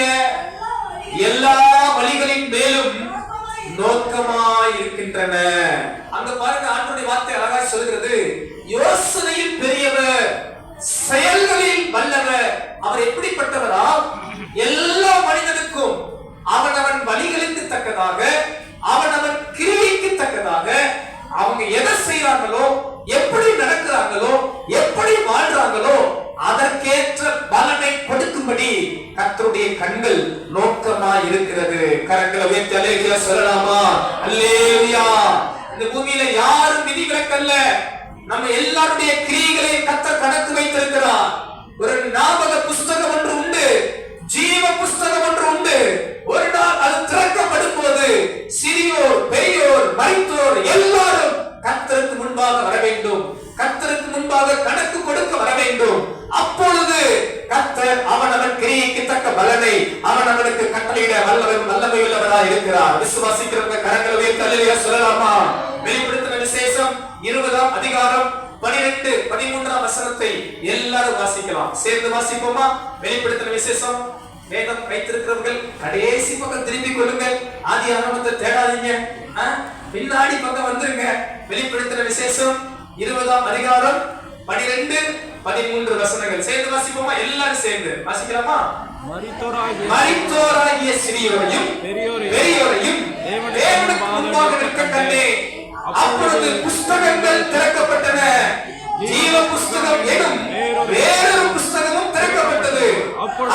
எல்லா வழிகளின் மேலும் நோக்கமாய் இருக்கின்றன. அங்க பாருங்க, ஆண்டவருடைய வார்த்தை அழகாய் சொல்கிறது. யோசனையில் பெரியவர், செயல்களில் வல்லவர். அவர் எப்படிப்பட்டவரா? எல்லா மனிதனுக்கும் அவனவன் வழிகளுக்கு தக்கதாக, அவனவன் கிரியைக்கு தக்கதாக, அவங்க எதை செய்யறாங்களோ, எப்படி நடக்கிறாங்களோ, எப்படி வாழ்றாங்களோ அதற்கேற்ற பலனை கொடுக்கும்படி கர்த்தருடைய கண்கள் நோக்கமா இருக்கிறது. கரங்களை உயர்த்தி அல்லேலூயா சொல்லலாமா? அல்லேலூயா. இந்த பூமியில யாரும் விதிவிலக்கல்ல. நம்ம எல்லாருடைய கிரியைகளை கர்த்தர் கணக்கு வைத்திருக்கிறார். ஒரு ஞாபக புஸ்தகம் ஒன்று உண்டு, ஜீவ புஸ்தகம் ஒன்று உண்டு. ஒரு நாள் அது திறக்கப்படும் போது சிறியோர் பெரியோர் மரித்தோர் எல்லாரும் கர்த்தருக்கு முன்பாக வர வேண்டும். கர்த்தருக்கு முன்பாக கணக்கு கொடுக்க வர வேண்டும். அப்பொழுது கர்த்தர் அவனவன் கிரியைக்கு தக்க பலனை அவனவனுக்கு கட்டளையிட வல்லமை உள்ளவராய் இருக்கிறார். விசுவாசிக்கிறவங்க கரங்களை உயர்த்தி அல்லேலூயா சொல்லலாமா? வெளிப்படுத்தின விசேஷம் 20ஆம் அதிகாரம் 12, 13ஆம் வசனத்தை எல்லாரும் வாசிக்கலாம். சேர்ந்து வாசிப்போமா? வெளிப்படுத்தின விசேஷம் வேதம் வைத்திருக்கிறவர்கள் கடைசி பக்கம் திரும்பி கொள்ளுங்கள். ஆதி ஆரம்பத்தை தேடாதீங்க, பின்னாடி பக்கம் வந்துருங்க. வெளிப்படுத்தின விசேஷம் 20ஆம் அதிகாரம் 12, 13 வசனங்கள் சேர்ந்து வாசிப்போமா? எல்லாரும் சேர்ந்து வாசிக்கலாமா? மரித்தோராகிய சிறியோரையும் பெரியோரையும் தேவனுக்கு முன்பாக நிற்க கண்டேன். அப்பொழுது புஸ்தகங்கள் திறக்கப்பட்டன. ஜீவ புஸ்தகம் எனும் வேறொரு புஸ்தகமும் திறக்கப்பட்டது.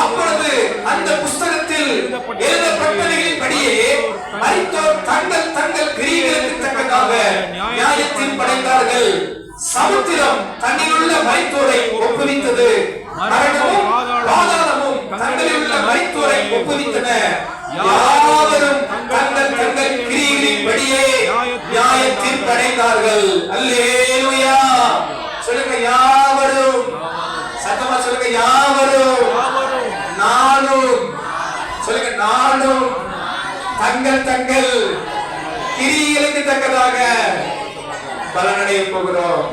அப்பொழுது அந்த புஸ்தகத்தில் எழுதப்பட்டவைகளின்படியே மரித்தோர் தங்கள் தங்கள் கிரியைகளுக்கு தக்கதாக நியாயத்தில் படைத்தார்கள். சமுத்திரம் தன்னிலுள்ள மரித்தோரை ஒப்புவித்தது. மரணமும் பாதாளமும் தங்களிலுள்ள மரித்தோரை ஒப்புவித்தன. யாவரும் தங்கள் தங்கள் கிரியைகளின்படியே நியாயத்தில் படைத்தார்கள். அல்லேலூயா சொல்லுங்க. யாவரும் சத்தமா சொல்லுங்க. யாவரும், நானும் சொல்லுங்க. நானும் தங்கள் தங்கள் கிரியைகளுக்கு தக்கதாக பலனடைய போகிறோம்.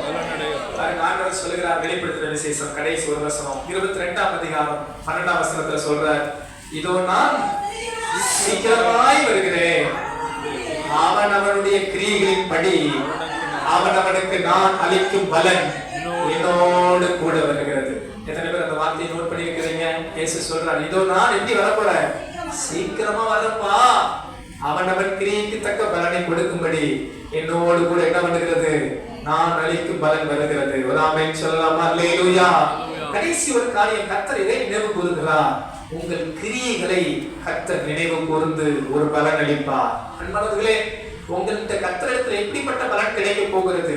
ஆண்டவர் சொல்லுகிறார். வெளிப்படுத்தின விசேஷம் கடைசி ஒரு வசனம் 22ஆம் அதிகாரம் 12ஆம் வசனத்துல சொல்றார், இதோ நான் சீக்கிரமாய் வருகிறேன். அவனவனுடைய கிரியைகளின் படி அவனவனுக்கு நான் அளிக்கும் பலன் என்னோடு கூட வருகிறது. எத்தனை பேர் அந்த வார்த்தையை நோட் பண்ணி இருக்கிறீங்க? இயேசு சொல்றார், இதோ நான் எப்படி வரப்போறேன்? சீக்கிரமா வரப்பா. அவனவன் கிரியைக்கு தக்க பலனை கொடுக்கும்படி என்னோடு கூட என்ன பண்ணுகிறது? நான் அளிக்கும் பலன் வருகிறது. ஒரு ஆமென் சொல்லலாமா? அல்லேலூயா. கடைசி ஒரு காரியம் கர்த்தர் இதை நினைவு கூறுகிறார். உங்கள் கிரியைகளை கர்த்தர் நினைவு கூர்ந்து ஒரு பலன் அளிப்பார். அன்பானவர்களே, உங்கள்கிட்ட கர்த்தரிடத்தில் எப்படிப்பட்ட பலன் கிடைக்க போகிறது?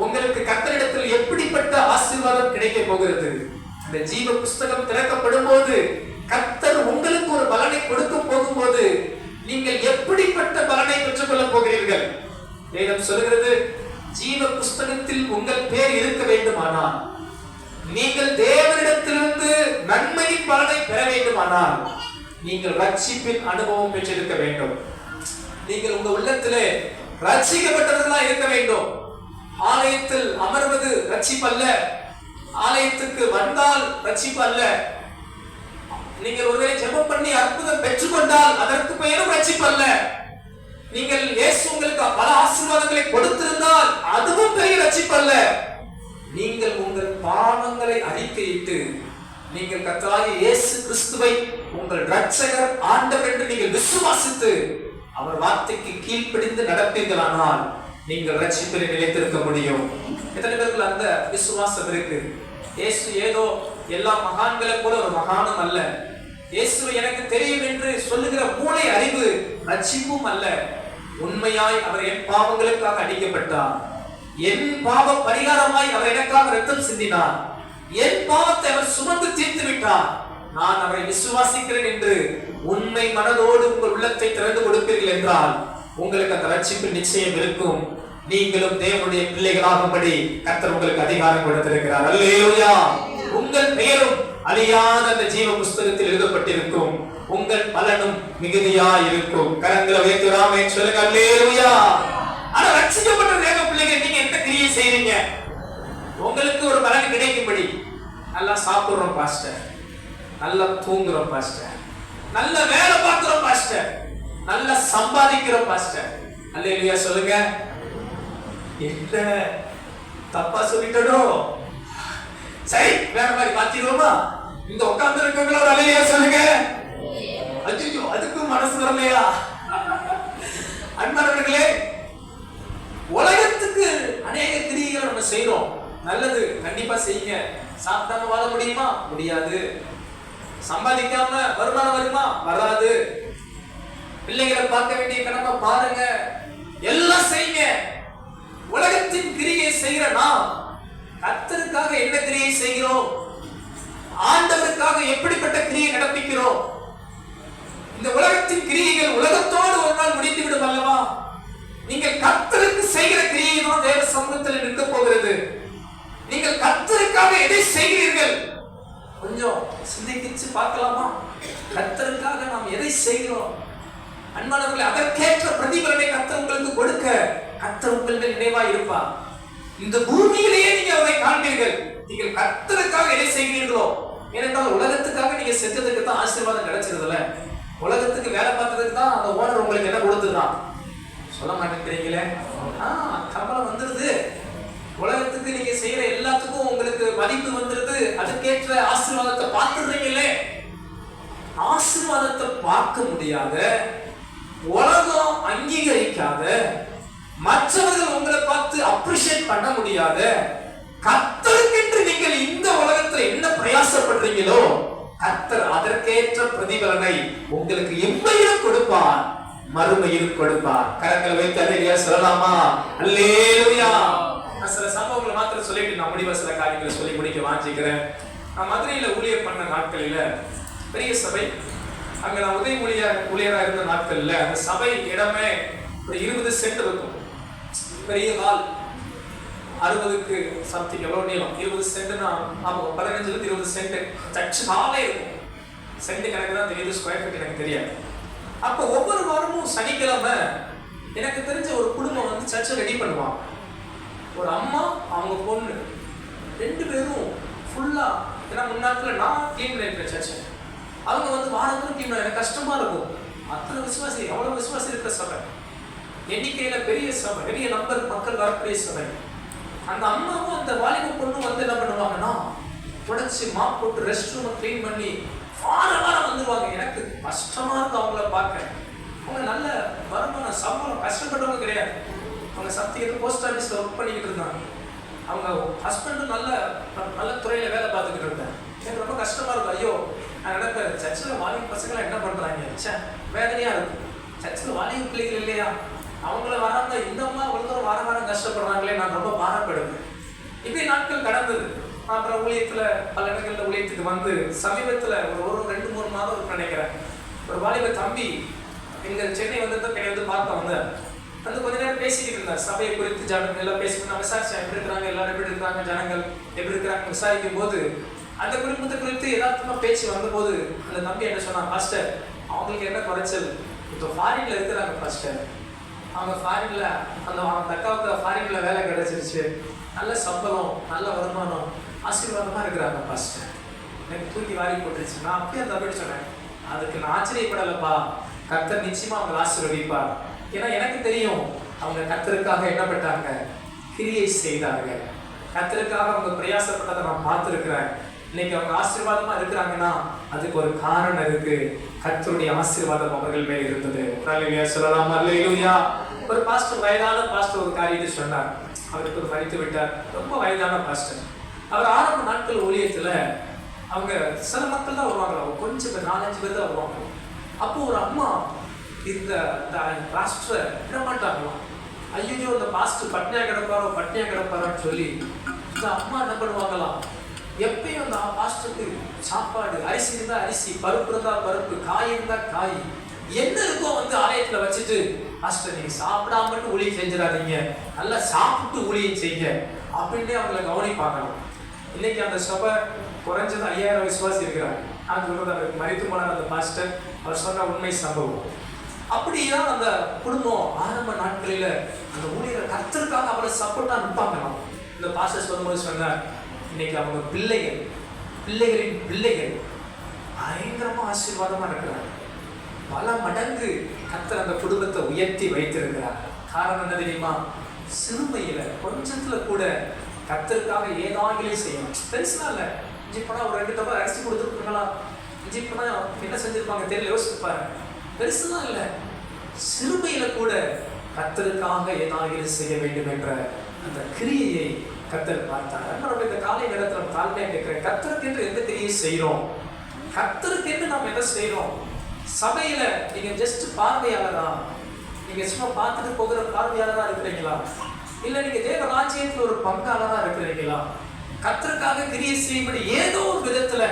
உங்களுக்கு கர்த்தரிடத்தில் எப்படிப்பட்ட ஆசீர்வாதம் கிடைக்க போகிறது? இந்த ஜீவ புஸ்தகம் திறக்கப்படும் போது கர்த்தர் உங்களுக்கு ஒரு பலனை கொடுக்க போகும்போது நீங்கள் எப்படிப்பட்ட பலனை பெற்றுக் கொள்ளப் போகிறீர்கள்? வேதம் சொல்கிறது, ஜீவ புஸ்தகத்தில் உங்கள் பேர் இருக்க வேண்டுமானால், நீங்கள் தேவனிடத்திலிருந்து நன்மையின் பலனை பெற வேண்டுமானால், நீங்கள் ரட்சிப்பின் அனுபவம் பெற்றிருக்க வேண்டும். நீங்கள் உங்க உள்ளத்திலே ரட்சிக்கப்பட்டவர்களா இருக்க வேண்டும். ஆலயத்தில் அமர்வது ரட்சிப்பல்ல, ஆலயத்துக்கு வந்தால் ரட்சிப்பல்ல. நீங்கள் ஒருவேளை ஜெபம் பண்ணி அற்புதம் பெற்றுக்கொண்டால் அதற்கு பெயரும் ரட்சிப்பல்ல. நீங்கள் இயேசு உங்களுக்கு பல ஆசீர்வாதங்களை கொடுத்திருந்தால் அதுவும் பெரிய ரட்சிப்பல்ல. நீங்கள் உங்கள் பாவங்களை அறிக்கையிட்டு நீங்கள் கர்த்தராகிய இயேசு கிறிஸ்துவை உங்கள் இரட்சகர் ஆண்டவர் என்று நீங்கள் விசுவாசித்து அவர் வார்த்தைக்கு கீழ்ப்படிந்து நடப்பீர்களானால் நீங்கள் ரட்சிப்பில் நிலைத்திருக்க முடியும். எத்தனை பேருக்கு அந்த விசுவாசம் இருக்கு? இயேசு ஏதோ எல்லா மகான்களை போல ஒரு மகானும் அல்ல. இயேசு எனக்கு தெரியும் என்று சொல்லுகிற மூளை அறிவு ரட்சிப்பும் அல்ல. உண்மையாய் அவர் என் பாவங்களுக்காக அடிக்கப்பட்டார். என் பாவ பரிகாரமாய் அவர் எனக்காக ரத்தம் சிந்தினார். என் பாவத்தை அவர் சுமந்து தீர்த்து விட்டார். நான் அவரை விசுவாசிக்கிறேன் என்று உண்மை மனதோடு உங்கள் உள்ளத்தை திறந்து கொடுப்பீர்கள் என்றால் உங்களுக்கு அந்த ரட்சிப்பு நிச்சயம் இருக்கும். நீங்களும் தேவனுடைய பிள்ளைகளாகும்படி கர்த்தர் உங்களுக்கு அதிகாரம் கொடுத்திருக்கிறார். அல்லேலூயா. உங்கள் பெயரும் அழியாத அந்த ஜீவ புஸ்தகத்தில் எழுதப்பட்டிருக்கும். உங்கள் பலனும் மிகுதியா இருக்கும். கரங்களை உயர்த்தி ஆமென் சொல்லுங்க. அல்லேலூயா. ஆனா ரட்சிக்கப்பட்ட தேவ பிள்ளைகள் நீங்க என்ன கிரியை செய்றீங்க? உங்களுக்கு ஒரு பலன் கிடைக்கும்படி நல்லா சாப்பிடுறோம் பாஸ்டர், நல்லா தூங்குறோம் பாஸ்டர், நல்ல வேலை பார்க்கிறோம் பாஸ்டர், நல்லா சம்பாதிக்கிறோம் பாஸ்டர். அல்லேலூயா சொல்லுங்க. என்ன தப்பா சொல்லிட்டோ? சரி வேற மாதிரி மாத்திடுவோமா? இந்த உட்கார்ந்து இருக்கவங்களோட அல்லேலூயா சொல்லுங்க. ஐயோ அதுக்கும் மனசு வரலையா? அன்பானவர்களே, உலகத்துக்கு அநேக கிரியைகளை நம்ம செய்யறோம். நல்லது, கண்டிப்பா செய்யுங்க. சாப்பிடாம வாழ முடியுமா? முடியாது. சம்பாதிக்காம வருமானம் வருமா? வராது. பிள்ளைகளை பார்க்க வேண்டிய கடமை பாருங்க, எல்லாம் செய்யுங்க. உலகத்தின் கிரியை செய்யற நாம் கர்த்தருக்காக என்ன கிரியை செய்கிறோம்? ஆண்டவருக்காக எப்படிப்பட்ட கிரியை நடப்பிக்கிறோம்? இந்த உலகத்தின் கிரியைகள் உலகத்தோடு ஒரு நாள் முடித்து விடும் அல்லவா? நீங்கள் கர்த்தருக்கு செய்கிற கிரியை தான் தேவ சமூகத்தில் நிற்க போகிறது. நீங்கள் கர்த்தருக்காக எதை செய்கிறீர்கள்? கொஞ்சம் சிந்திச்சு பார்க்கலாமா? கர்த்தருக்காக நாம் எதை செய்கிறோம்? அன்பானவர்களே, அதற்கேற்ற பிரதிபலனை கர்த்தர் உங்களுக்கு கொடுக்க கர்த்தர் உங்கள் நினைவா இருப்பார். இந்த பூமியிலேயே நீங்க அவரை காண்பீர்கள். நீங்கள் கர்த்தருக்காக எதை செய்கிறீர்களோ, ஏனென்றால் உலகத்துக்காக நீங்க செஞ்சதுக்கு தான் ஆசீர்வாதம் கிடைச்சிருதுல. உலகத்துக்கு வேலை பார்த்ததுக்கு தான் அந்த ஓனர் உங்களுக்கு என்ன கொடுத்துதான் சொல்ல மாட்டேங்கிறீங்களே. கவலை வந்துருது. உலகத்துக்கு நீங்க செய்யற எல்லாத்துக்கும் உங்களுக்கு மதிப்பு வந்துருது. அதுக்கேற்ற ஆசீர்வாதத்தை பார்த்துடுறீங்களே. ஆசீர்வாதத்தை பார்க்க முடியாத, உலகம் அங்கீகரிக்காத, மற்றவர்கள் உங்களை பார்த்து அப்ரிஷியேட் பண்ண முடியாத, கர்த்தருக்கென்று நீங்கள் இந்த உலகத்துல என்ன பிரயாசப்படுறீங்களோ கர்த்தர் அதற்கேற்ற பிரதிபலனை உங்களுக்கு இம்மையிலும் கொடுப்பார், மறுமையிலும் கொடுப்பார். கரங்களை வைத்து அல்லேலூயா சொல்லலாமா? அல்லேலூயா. சில சம்பவங்களை மாத்திரம் சொல்லிட்டு நான் முடிவ சில காரியங்களை சொல்லி முடிக்க வாஞ்சிக்கிறேன். நான் மதுரையில ஊழியர் பண்ண நாட்களில பெரிய சபை, அங்க நான் உதவி ஊழியரா இருந்த நாட்கள்ல அந்த சபை இடமே ஒரு 20 சென்ட் இருக்கும். பெரிய ஹால், 60க்கு சம்திங் எவ்வளவு நீளம், 20 சென்ட்னா 15 to 20 சென்ட் சர்ச் ஹாலே இருக்கும். சென்ட் கணக்கு தான் தெரியுது, ஸ்கொயர் ஃபீட் எனக்கு தெரியாது. அப்ப ஒவ்வொரு வாரமும் சனிக்கிழமை எனக்கு தெரிஞ்ச ஒரு குடும்பம் வந்து சர்ச்சை ரெடி பண்ணுவாங்க. ஒரு அம்மா, அவங்க பொண்ணு, 2 பேரும் ஃபுல்லா, ஏன்னா முன்னாட்கள் நான் கிளீன் பண்ணிருக்கேன் சர்ச்சை, அவங்க வந்து வாரங்களும் கிளீன் பண்ண. எனக்கு கஷ்டமா இருக்கும். அத்தனை விசுவாசி, எவ்வளவு விசுவாசி இருக்கிற சபை, எண்ணிக்கையில பெரிய சபை, பெரிய நம்பர் மக்கள் வரக்கூடிய சபை. அந்த அம்மாவும் அந்த வாலிப பொண்ணும் வந்து என்ன பண்ணுவாங்கன்னா, புடைச்சி மாப் போட்டு ரெஸ்ட் ரூமை கிளீன் பண்ணி வாரம் வந்துருவாங்க. எனக்கு கஷ்டமா இருக்கும் அவங்கள பார்க்க. அவங்க நல்ல வருமானம், சம்பளம், கஷ்டப்பட்டவங்க கிடையாது. அவங்க சத்தியத்தை போஸ்ட் ஆஃபீஸ்ல ஒர்க் பண்ணிக்கிட்டு இருந்தாங்க. அவங்க ஹஸ்பண்டும் நல்ல நல்ல துறையில வேலை பார்த்துக்கிட்டு இருந்தாங்க. எனக்கு ரொம்ப கஷ்டமா இருக்கும். ஐயோ நான் நினைப்பேன், சர்ச்சில் வாலிப பசங்களாம் என்ன பண்றாங்க, வேதனையா இருக்கும். சர்ச்சில் வாலிப பிள்ளைகள் இல்லையா, அவங்கள வராங்க, இந்த அம்மா ஒருத்தர் வாரம் கஷ்டப்படுறாங்களே, நான் ரொம்ப பாரப்படுவேன். இப்படி நாட்கள் கடந்தது. அப்புறம் ஊழியத்துல பல இடங்கள்ல ஊழியத்துக்கு வந்து சமீபத்துல ஒரு 2-3 மாதம் நினைக்கிறேன், ஒரு வாலிப தம்பி எங்க சென்னை வந்து வந்து பார்க்க வந்தார். வந்து கொஞ்ச நேரம் பேசிக்கிட்டு இருந்தார். சபையை குறித்து ஜனங்கள் எல்லாம் பேசிட்டு நான் விசாரிச்சேன், எப்படி இருக்கிறாங்க, எல்லாரும் எப்படி இருக்கிறாங்க, ஜனங்கள் எப்படி இருக்கிறாங்க விசாரிக்கும் போது அந்த குடும்பத்தை குறித்து யதார்த்தமா பேச்சு வந்தபோது அந்த தம்பி என்ன சொன்னா, பாஸ்டர் அவங்களுக்கு என்ன குறைச்சல், இப்போ ஃபாரின்ல இருக்கிறாங்க பாஸ்டர், அவங்க ஃபாரின்ல அந்த அக்காவுக்கு ஃபாரின்ல வேலை கிடைச்சிருச்சு, நல்ல சம்பளம், நல்ல வருமானம், ஆசீர்வாதமா இருக்கிறாங்க பாஸ்டர். எனக்கு தூக்கி வாரி போட்டுருச்சு. நான் அப்படியே அந்த தம்பி சொன்னேன், அதுக்கு நான் ஆச்சரியப்படலப்பா, கர்த்தர் நிச்சயமா அவங்க ஆசீர்வதிப்பார். ஏன்னா எனக்கு தெரியும் அவங்க கர்த்தருக்காக என்ன பண்ணாங்க, கிரியை செய்தார்கள். கர்த்தருக்காக அவங்க பிரயாசப்பட்டதை நான் பார்த்துருக்கிறேன். இன்னைக்கு அவங்க ஆசீர்வாதமா இருக்கிறாங்கன்னா அதுக்கு ஒரு காரணம் இருக்கு. கர்த்தருடைய ஆசீர்வாதம் அவர்கள் மேல் இருந்தது. அல்லேலூயா சொல்லலாம். அல்லேலூயா. ஒரு பாஸ்டர், வயதான பாஸ்டர் ஒரு காரியத்தை சொன்னார். அவருக்கு ஒரு மரித்து விட்டார், ரொம்ப வயதான பாஸ்டர். அவர் ஆரம்ப நாட்கள் ஊழியத்துல அவங்க சில மக்கள் தான் வருவாங்க, அவங்க கொஞ்சம் 4-5 பேர் தான் வருவாங்க. அப்போ ஒரு அம்மா இந்த பாஸ்டரை விட மாட்டாங்களாம். ஐயோ இந்த பாஸ்டர் பட்னியா கிடப்பாரோன்னு சொல்லி இந்த அம்மா என்ன பண்ணுவாங்களாம், எப்பயும் அந்த பாஸ்டருக்கு சாப்பாடு, அரிசி இருந்தா அரிசி, பருப்பு இருந்தா பருப்பு, காய் இருந்தா காய், என்ன இருக்கோ வந்து ஆலயத்துல வச்சுட்டு பாஸ்டர் நீங்க சாப்பிடாம மட்டும் ஊழியம் செஞ்சிடாதீங்க, நல்லா சாப்பிட்டு ஊழியம் செய்யுங்க அப்படின்ட்டு அவங்களை கவனிப்பாங்களாம். இன்னைக்கு அந்த சபை குறைஞ்சது 5000 விசுவாசி இருக்கிறாங்க. நான் சொல்றது அவர் மரித்து போனார் அந்த பாஸ்டர், அவர் சொன்ன உண்மை சம்பவம். அப்படிதான் அந்த குடும்பம் ஆரம்ப நாட்களில அந்த ஊழியரை கர்த்தருக்காக அவரை சப்போர்ட்டா நிற்பாங்களாம். இந்த பாஸ்டர் சொல்லும்போது சொன்னார், இன்னைக்கு அவங்க பிள்ளைகளின் பிள்ளைகள் பயங்கரமா ஆசீர்வாதமா இருக்கிறாங்க. பல மடங்கு கர்த்தர் அந்த குடும்பத்தை உயர்த்தி வைத்திருக்கிறார். காரணம் என்ன தெரியுமா? சிறுமையில கொஞ்சத்துல கூட கர்த்தருக்காக ஏதாகிலே செய்யணும். பெருசுனா இல்ல, இஞ்சி போனா ஒரு 2 டப்பா அரிசி கொடுத்துருப்பாங்களா, இஞ்சி போனா என்ன செஞ்சிருப்பாங்க தெரியல, யோசிப்பாரு. பெருசுதான் இல்ல, சிறுமையில கூட கர்த்தருக்காக ஏதாகிலே செய்ய வேண்டும் என்ற அந்த கிரியையை கர்த்தர் பார்த்தார். நம்ம இந்த காலை நேரத்துல தாழ்மையா கேட்கிறேன், கர்த்தருக்கு என்று எந்த கிரியை செய்யறோம்? கர்த்தருக்கு என்று நாம் எதை செய்யறோம்? சபையில நீங்க ஜஸ்ட் பார்வையாளரா, நீங்க சும்மா பார்த்துட்டு போகிற பார்வையாளரா இருக்கிறீங்களா, இல்ல நீங்க தேவ ராஜ்யத்துல ஒரு பங்காளரா இருக்கிறீங்களா? கர்த்தருக்காக கிரியை செய்யும்படி ஏதோ ஒரு விதத்துல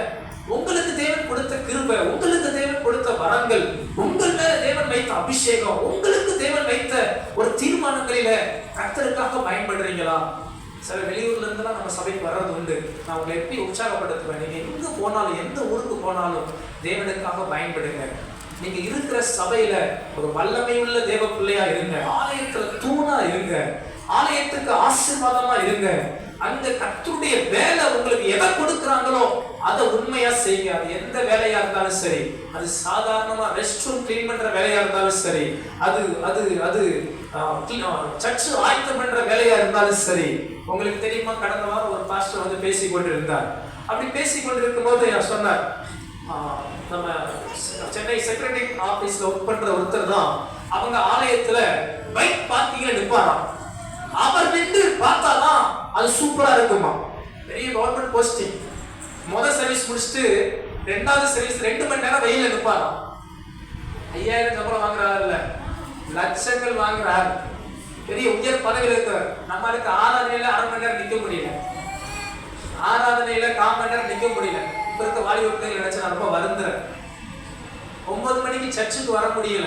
உங்களுக்கு தேவன் கொடுத்த கிருபை, உங்களுக்கு தேவன் கொடுத்த வரங்கள், உங்கள தேவன் வைத்த அபிஷேகம், உங்களுக்கு தேவன் வைத்த ஒரு தீர்மானங்களில கர்த்தருக்காக பயன்படுறீங்களா? சில வெளியூர்ல இருந்துலாம் நம்ம சபைக்கு வர்றது உண்டு. நான் உங்களை எப்படி உற்சாகப்படுத்துவேன், நீங்க எங்க போனாலும் எந்த ஊருக்கு போனாலும் தேவனுக்காக பயன்படுங்க. நீங்க இருக்கிற சபையில ஒரு வல்லமையுள்ள தேவ பிள்ளையா இருங்க, ஆலயத்துல தூணா இருங்க, ஆலயத்துக்கு ஆசீர்வாதமா இருங்க. அந்த கர்த்தருடைய வேலை உங்களுக்கு எதை கொடுக்குறாங்களோ அதை உண்மையா செய்யுங்க. அது எந்த வேலையா இருந்தாலும் சரி, அது சாதாரணமா ரெஸ்ட் ரூம் கிளீன் பண்ற வேலையா இருந்தாலும் சரி, அது அது அது சர்ச்சு ஆயத்தம் பண்ற வேலையா இருந்தாலும் சரி. உங்களுக்கு தெரியுமா, கடந்த வாரம் ஒரு பாஸ்டர் வந்து பேசிக்கொண்டு இருந்தார். அப்படி பேசிக்கொண்டு இருக்கும் போது சொன்னார், நம்ம சென்னை செக்ரட்டரி ஆபீஸ்ல ஒர்க் பண்ற ஒருத்தர் தான் அவங்க ஆலயத்துல பைக் பார்க்கிங்ல நிற்பாராம். அவர் நின்று பார்த்தாதான் அது சூப்பரா இருக்குமா. பெரிய கவர்மெண்ட் போஸ்டிங், முதல் சர்வீஸ் முடிச்சுட்டு 2வது சர்வீஸ் 2 மணி நேரம் வெயில நிற்பாராம். 5000 சம்பளம் வாங்குறாருல்ல, லட்சங்கள் வாங்குறாரு, பெரிய உயர் பதவியில் இருக்கார். நம்மளுக்கு ஆராதனையில 1/2 மணி நேரம் நிக்க முடியல, ஆராதனையில 1/4 மணி நேரம் நிக்க முடியல. இப்ப இருக்க வாலிபர்கள் நினைச்சு நான் ரொம்ப வருந்துறேன். 9 மணிக்கு சர்ச்சுக்கு வர முடியல,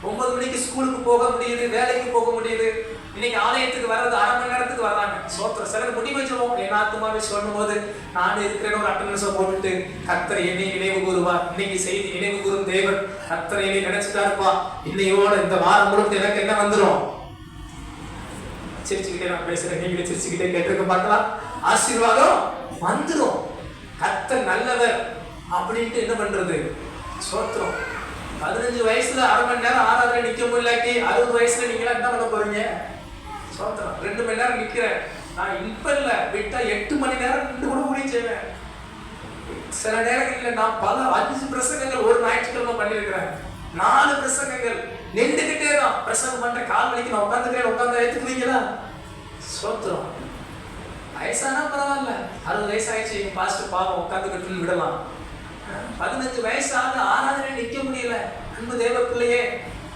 9 மணிக்கு ஸ்கூலுக்கு போக முடியுது, வேலைக்கு போக முடியுது. இன்னைக்கு ஆலயத்துக்கு வர்றது 1/2 மணி நேரத்துக்கு வர்றாங்க. சோத்திர சிலர் முடி வச்சிருவோம். என் ஆத்துமாவே சொல்லும் போது நான் இருக்கிறேன்னு ஒரு அட்டெண்டன்ஸை போட்டுட்டு கர்த்தர் என்னை நினைவு கூறுவார். இன்னைக்கு செய்தி நினைவு கூறும் தேவன் கர்த்தர் என்னை நினைச்சுட்டா இருப்பா. இன்னையோட இந்த வாரம் முழுக்க எனக்கு என்ன வந்துடும்? சிரிச்சுக்கிட்டே நான் பேசுறேன், நீங்களே சிரிச்சுக்கிட்டே கேட்டிருக்க பார்க்கலாம். ஆசீர்வாதம் வந்துடும். கர்த்தர் நல்லவர் அப்படின்ட்டு என்ன பண்றது? சோத்திரம். 15 வயசுல 1/2 மணி நேரம் ஆராதனை நிக்க முடியலாட்டி 60 வயசுல நீங்க என்ன பண்ண போறீங்க? சோத்திரம். 2 மணி நேரம் நிக்கிறேன் நான், இப்ப இல்ல விட்டா 8 மணி நேரம் நின்று கூட ஊழியம் செய்வேன். சில நேரங்களில் நான் பல 5 பிரசங்கங்கள் ஒரு ஞாயிற்றுக்கிழமை பண்ணிருக்கிறேன். 4 பிரசங்கங்கள் நின்றுகிட்டே தான் பிரசங்கம் பண்ற. கால் மணிக்கு நான் உட்காந்து ஏத்துக்குவீங்களா? சோத்திரம். வயசானா பரவாயில்ல, 60 வயசு ஆயிடுச்சு, எங்க பாஸ்டர் பாவம் உட்காந்துக்கிட்டு விடலாம். 15 வயசாக ஆராதனை நிக்க முடியல. அன்பு தேவ பிள்ளையே,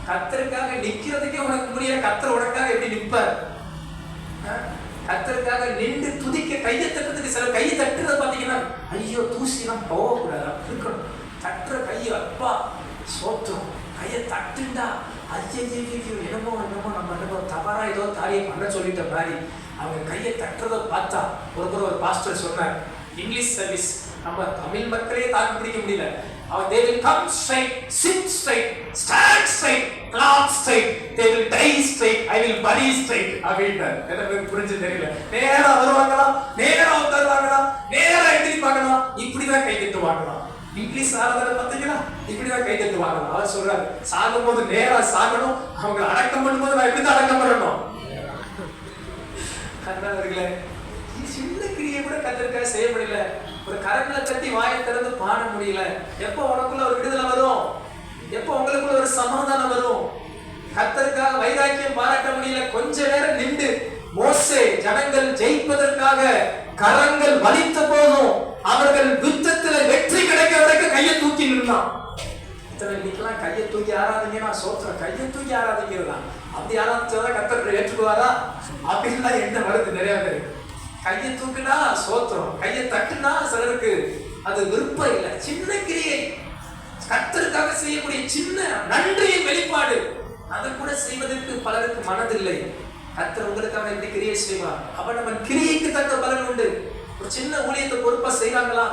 கர்த்தருக்காக நிக்கிறதுக்கே உனக்கு முடியல, கர்த்தர் உனக்காக எப்படி நிற்பார்? கர்த்தருக்காக நின்று துதிக்க கையை தட்டுறதுக்கு சில கையை தட்டுறது பாத்தீங்கன்னா, ஐயோ தூசிலாம் போகக்கூடாது, அப்படி இருக்கணும். தட்டுற கையை அப்பா சோத்திரம், கையை தட்டுண்டா ஐயோ என்னமோ நம்ம தவறா ஏதோ காரியம் பண்ண சொல்லிட்ட மாதிரி அவங்க கையை தட்டுறதை பார்த்தா ஒரு பாஸ்டர் சொன்னார், இங்கிலீஷ் சர்வீஸ் நம்ம தமிழ் மக்களே தாக்கு பிடிக்க முடியல. They will come straight, sit straight, stand straight, clap straight, they will die straight, I will bury straight. அப்படின்றார். எனக்கு புரிஞ்சு தெரியல. நேரா வருவாங்களா, நேரா உட்காருவாங்களா, நேரா எந்திரிப்பாங்களா, இப்படிதான் கை தட்டுவாங்களா. இங்கிலீஷ் ஆராதனை பார்த்தீங்களா, இப்படிதான் கை தட்டுவாங்களா. அவர் சொல்றாரு, சாகும் போது நேரா சாகணும், அவங்க அடக்கம் பண்ணும்போது நான் இப்படிதான் அடக்கம் பண்ணணும். கர்த்தாவர்களே, சின்ன கிரியை கூட கர்த்தருக்காக செய்ய முடியல. ஒரு கரங்களை கட்டி வாயை திறந்து பாட முடியல. எப்போ உனக்குள்ள ஒரு விடுதலை வரும்? எப்போ உங்களுக்குள்ள ஒரு சமாதானம் வரும்? கர்த்தருக்காக வைராக்கியம் பாராட்ட முடியல. கொஞ்ச நேரம் நின்று மோசே ஜனங்கள் ஜெயிப்பதற்காக கரங்கள் வலித்த போதும் அவர்கள் யுத்தத்துல வெற்றி கிடைக்க வரைக்கும் கையை தூக்கி நின்றான். இன்னைக்கெல்லாம் கையை தூக்கி ஆராதிங்கன்னா சோத்திரம், கையை தூக்கி ஆராதிக்கிறதா? அப்படி ஆராதிச்சதான் கர்த்தர் ஏற்றுக்குவாரா? அப்படின்லாம் என்ன வருது நிறைய பேர். கையை தூக்குனா சோத்திரம், கையை தட்டுனா சிலருக்கு அது விருப்பம் இல்லை. சின்ன கிரியை கர்த்தருக்காக செய்யக்கூடிய சின்ன நன்றியின் வெளிப்பாடு, அதை கூட செய்வதற்கு பலருக்கு மனதில்லை. கர்த்தர் உங்களுக்காக எப்படி கிரியை செய்வார்? அவன் கிரியைக்கு தக்க பலன் உண்டு. ஒரு சின்ன ஊழியத்தை பொறுப்பா செய்யறாங்களா?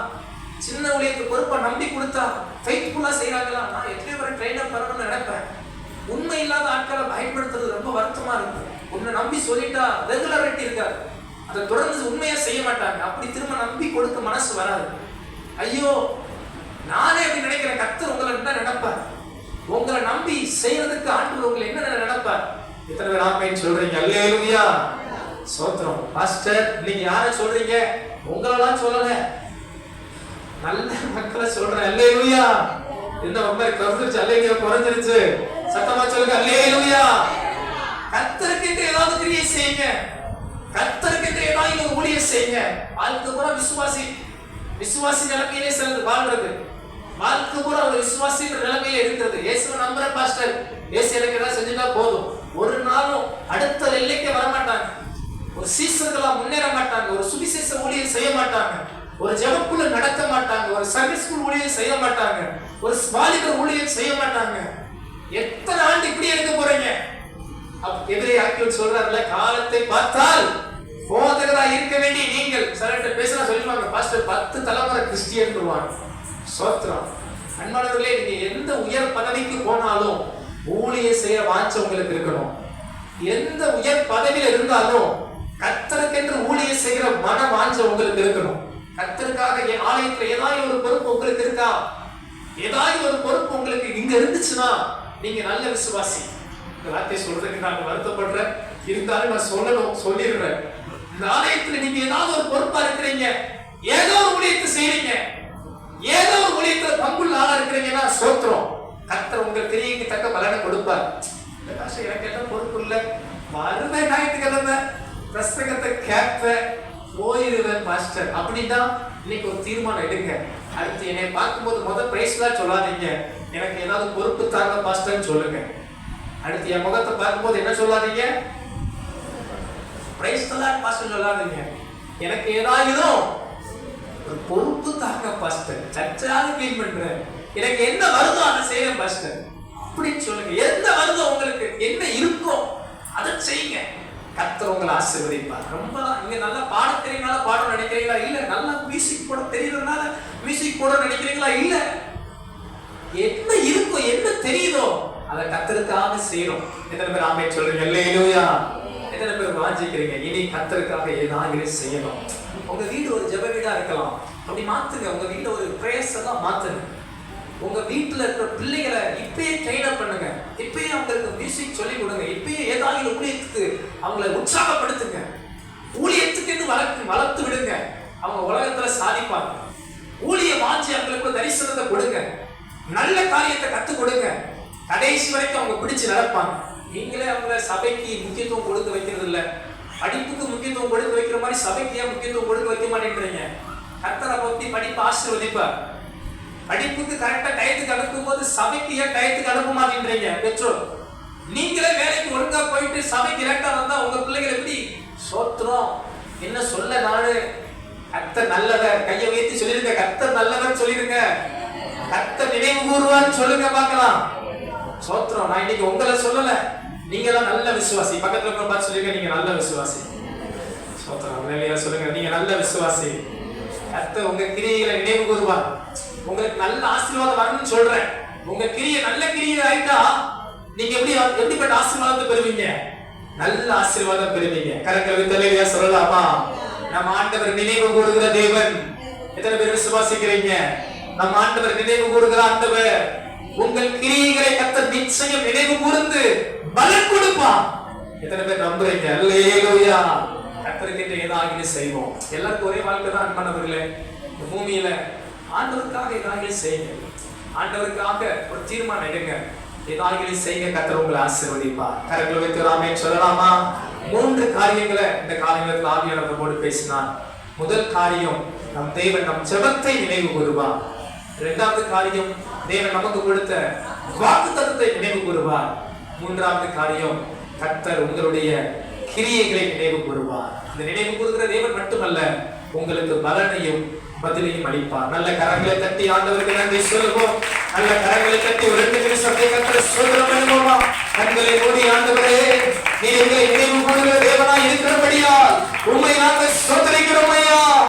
சின்ன ஊழியத்தை பொறுப்பா நம்பி கொடுத்தா ஃபெய்த்ஃபுல்லா செய்யறாங்களா? நான் எத்தனை பேரை ட்ரெயினப் பண்ணணும்னு நினைப்பேன். உண்மை இல்லாத ஆட்களை பயன்படுத்துறது ரொம்ப வருத்தமா இருக்கும். உன்னை நம்பி சொல்லிட்டா ரெகுலரிட்டி இருக்காது, அதை தொடர்ந்து உண்மையா செய்ய மாட்டாங்க. அப்படி திரும்ப நம்பி கொடுக்க மனசு வராது. ஐயோ, நானே அப்படி நினைக்கிறேன். கர்த்தர் உங்களை என்ன நினைப்பார்? உங்களை நம்பி செய்யறதுக்கு ஆண்டவர் உங்களை என்ன நினைப்பார்? எத்தனை பேர் ஆமென் சொல்றீங்க? அல்லேலூயா, ஸ்தோத்திரம். பாஸ்டர், நீங்க யாரை சொல்றீங்க? உங்களெல்லாம் சொல்லல, நல்ல மக்களை சொல்றேன். அல்லேலூயா. என்ன ரொம்ப கருத்துருச்சு? அல்லேலூயா குறைஞ்சிருச்சு. சத்தமா சொல்லுங்க அல்லேலூயா. கர்த்தருக்கு ஏதாவது கிரியை செய்யுங்க, கர்த்தருக்கு ஏதாவது ஒரு ஊழியம் செய்யுங்க. வாழ்க்கை பூரா விசுவாசி நிலைமையிலே சிலர் வாழ்றது, வாழ்க்கை பூரா ஒரு விசுவாசின்ற நிலைமையில இருக்கிறது. இயேசுவை நம்புற பாஸ்டர், இயேசு எனக்கு ஏதாவது செஞ்சுட்டா போதும், ஒரு நாளும் அடுத்த எல்லைக்கு வர மாட்டாங்க, ஒரு சீசர்களா முன்னேற மாட்டாங்க, ஒரு சுவிசேஷ ஊழியம் செய்ய மாட்டாங்க, ஒரு ஜெபக்குள்ள நடக்க மாட்டாங்க, ஒரு சண்டே ஸ்கூல் ஊழியம் செய்ய மாட்டாங்க, ஒரு வாலிபர் ஊழியம் செய்ய மாட்டாங்க. எத்தனை ஆண்டு இப்படி இருக்க போறீங்க? எபிரேயர் சொல்றாருல, காலத்தை பார்த்தால் போதகரா இருக்க வேண்டிய நீங்கள் சிலர்கிட்ட பேசினா சொல்லுவாங்க, பாஸ்டர் 10 தலைமுறை கிறிஸ்டியன் சொல்லுவாங்க. ஸ்தோத்திரம். அன்பானவர்களே, நீங்க எந்த உயர் பதவிக்கு போனாலும் ஊழியம் செய்ய வாஞ்ச உங்களுக்கு இருக்கணும். எந்த உயர் பதவியில இருந்தாலும் கர்த்தருக்கென்று ஊழியம் செய்கிற மன வாஞ்ச உங்களுக்கு இருக்கணும். கர்த்தருக்காக ஆலயத்துல ஏதாவது ஒரு பொறுப்பு உங்களுக்கு இருக்கா? ஏதாவது ஒரு பொறுப்பு உங்களுக்கு இங்க இருந்துச்சுன்னா நீங்க நல்ல விசுவாசி. இந்த வார்த்தையை சொல்றதுக்கு நான் வருத்தப்படுறேன், இருந்தாலும் நான் சொல்லிடுறேன். இந்த ஆலயத்துல நீங்க ஏதாவது ஒரு பொறுப்பா இருக்கிறீங்க, ஏதோ ஒரு ஊழியத்தை செய்றீங்க, ஏதோ ஒரு ஊழியத்துல பங்குள்ள ஆளா இருக்கிறீங்கன்னா ஸ்தோத்திரம், கர்த்தர் உங்க கிரியைக்கு தக்க பலனை கொடுப்பார். இந்த காசு எனக்கு என்ன பொறுப்பு இல்லை, வருவேன் ஞாயிற்றுக்கிழமை பிரசங்கத்தை கேட்பேன் போயிருவேன் மாஸ்டர் அப்படின்னா இன்னைக்கு ஒரு தீர்மானம் எடுங்க. அடுத்து என்னை பார்க்கும்போது முதல் பிரைஸ்லாம் சொல்லாதீங்க, எனக்கு ஏதாவது பொறுப்பு தாங்க பாஸ்டர்ன்னு சொல்லுங்க. அடுத்து என் முகத்தை பார்க்கும்போது என்ன சொல்லாதீங்க, பிரைஸ் தான் பாஸ்டர் சொல்லாதீங்க, எனக்கு ஏதாவது ஒரு பொறுப்பு தாங்க பாஸ்டர், சர்ச்சாவது கிளீன் பண்றேன், எனக்கு என்ன வருதோ அதை செய்யறேன் பாஸ்டர் அப்படின்னு சொல்லுங்க. என்ன வருதோ உங்களுக்கு என்ன இருக்கும் அதை செய்யுங்க. கர்த்தர் உங்களை ஆசீர்வதிப்பார். ரொம்ப இங்க நல்லா பாட தெரியுறனால பாடம் நினைக்கிறீங்களா? இல்ல. நல்லா மியூசிக் போட தெரியுறதுனால மியூசிக் போட நினைக்கிறீங்களா? இல்ல. என்ன இருக்கும், என்ன தெரியுதோ அதை கர்த்தருக்காக செய்யணும். எத்தனை பேர் ஆமென் சொல்றீங்க? அல்லேலூயா. எத்தனை பேர் வாஞ்சிக்கிறீங்க இனி கர்த்தருக்காக ஏதாவது செய்யணும்? உங்க வீடு ஒரு ஜெப வீடா இருக்கலாம், அப்படி மாத்துங்க. உங்க வீட்டை ஒரு பிரேயர்ஸ் எல்லாம் மாத்துங்க. உங்க வீட்டுல இருக்கிற பிள்ளைகளை இப்பயே ட்ரெயின் அப் பண்ணுங்க, இப்பயே அவங்களுக்கு மியூசிக் சொல்லி கொடுங்க, இப்பயே ஏதாவது ஊழியத்துக்கு அவங்களை உற்சாகப்படுத்துங்க, ஊழியத்துக்கு வளர்த்து விடுங்க. அவங்க உலகத்துல சாதிப்பாங்க. ஊழிய வாஞ்சி அவங்களுக்கு தரிசனத்தை கொடுங்க, நல்ல காரியத்தை கத்து கொடுங்க, கடைசி வரைக்கும் அவங்க பிடிச்சு நடப்பாங்க. நீங்களே அவங்க சபைக்கு முக்கியத்துவம் கொடுத்து வைக்கிறது இல்ல, படிப்புக்கு முக்கியத்துவம் கொடுத்து வைக்கிற மாதிரி சபைக்கு ஏன் முக்கியத்துவம் கொடுத்து வைக்க மாட்டேன்றீங்க? கர்த்தரை பத்தி படிப்பு ஆசீர்வதிப்பார். படிப்புக்கு கரெக்டா டயத்துக்கு அனுப்பும் போது சபைக்கு ஏன் டயத்துக்கு அனுப்ப மாட்டேன்றீங்க? பெற்றோர் நீங்களே வேலைக்கு ஒழுங்கா போயிட்டு சபைக்கு லேட்டா வந்தா உங்க பிள்ளைகள் எப்படி? ஸ்தோத்திரம். என்ன சொல்ல நானு, கர்த்தர் நல்லவர். கையை உயர்த்தி சொல்லிருங்க, கர்த்தர் நல்லவர் சொல்லிருங்க, கர்த்தர் நினைவு கூறுவார்னு சொல்லுங்க பார்க்கலாம். ஸ்தோத்திரம். நான் இன்னைக்கு உங்களை சொல்லல, நீங்க எல்லாம் நல்ல விசுவாசி. பக்கத்துல இருக்கிற பார்த்து சொல்லுங்க, நீங்க நல்ல விசுவாசி. ஸ்தோத்திரம். இல்லையா சொல்லுங்க, நீங்க நல்ல விசுவாசி. கர்த்தர் உங்க கிரியைகளை நினைவு கூறுவார். உங்களுக்கு நல்ல ஆசீர்வாதம் வரணும்னு சொல்றேன். உங்க கிரியை நல்ல கிரியை ஆயிட்டா நீங்க எப்படிப்பட்ட ஆசீர்வாதத்தை பெறுவீங்க? நல்ல ஆசீர்வாதம் பெறுவீங்க. கரங்களை தலைவியா சொல்லலாமா? நம்ம ஆண்டவர் நினைவு கூறுகிற தேவன். எத்தனை பேர் விசுவாசிக்கிறீங்க? நம்ம ஆண்டவர் நினைவு கூறுகிற ஆண்டவர். உங்கள் கிரியைகளை கர்த்தர் நிச்சயம் நினைவு கூர்ந்து பலன் கொடுப்பார். எத்தனை பேர் நம்புறீங்க? அல்லேலூயா. கர்த்தருக்கு ஏதாவது செய்வோம். எல்லாருக்கும் ஒரே வாழ்க்கை தான் அன்பானவர்களே. இந்த பூமியில ஆண்டவருக்காக ஏதாவது செய்யுங்க. ஆண்டவருக்காக ஒரு தீர்மானம் எடுங்க, ஏதாவது செய்யுங்க. கர்த்தர் உங்களை ஆசீர்வதிப்பார். கரங்களை வைத்து ஆமென் சொல்லலாமா? 3 காரியங்களை இந்த காரியத்தில் ஆவியானவர் நம்மோடு பேசினார். முதல் காரியம், நம் தேவன் நம் ஜெபத்தை நினைவு கூறுவார். இரண்டாவது காரியம், தேவன் நமக்கு கொடுத்த வாக்குத்தத்தத்தை நினைவு கூறுவார். மூன்றாவது காரியம், கர்த்தர் உங்களுடைய கிரியைகளை நினைவு கூறுவார். இந்த நினைவு கூறுகிற தேவன் மட்டுமல்ல, உங்களுக்கு பலனையும் பதிலையும் அளிப்பார். நல்ல கரங்களை தட்டி ஆண்டவருக்கு நன்றி சொல்லுவோம். நல்ல கரங்களை கட்டி ஒரு 2 நிமிஷம் கர்த்தரை ஸ்தோத்திரம் பண்ணுவோமா? கண்களை மூடி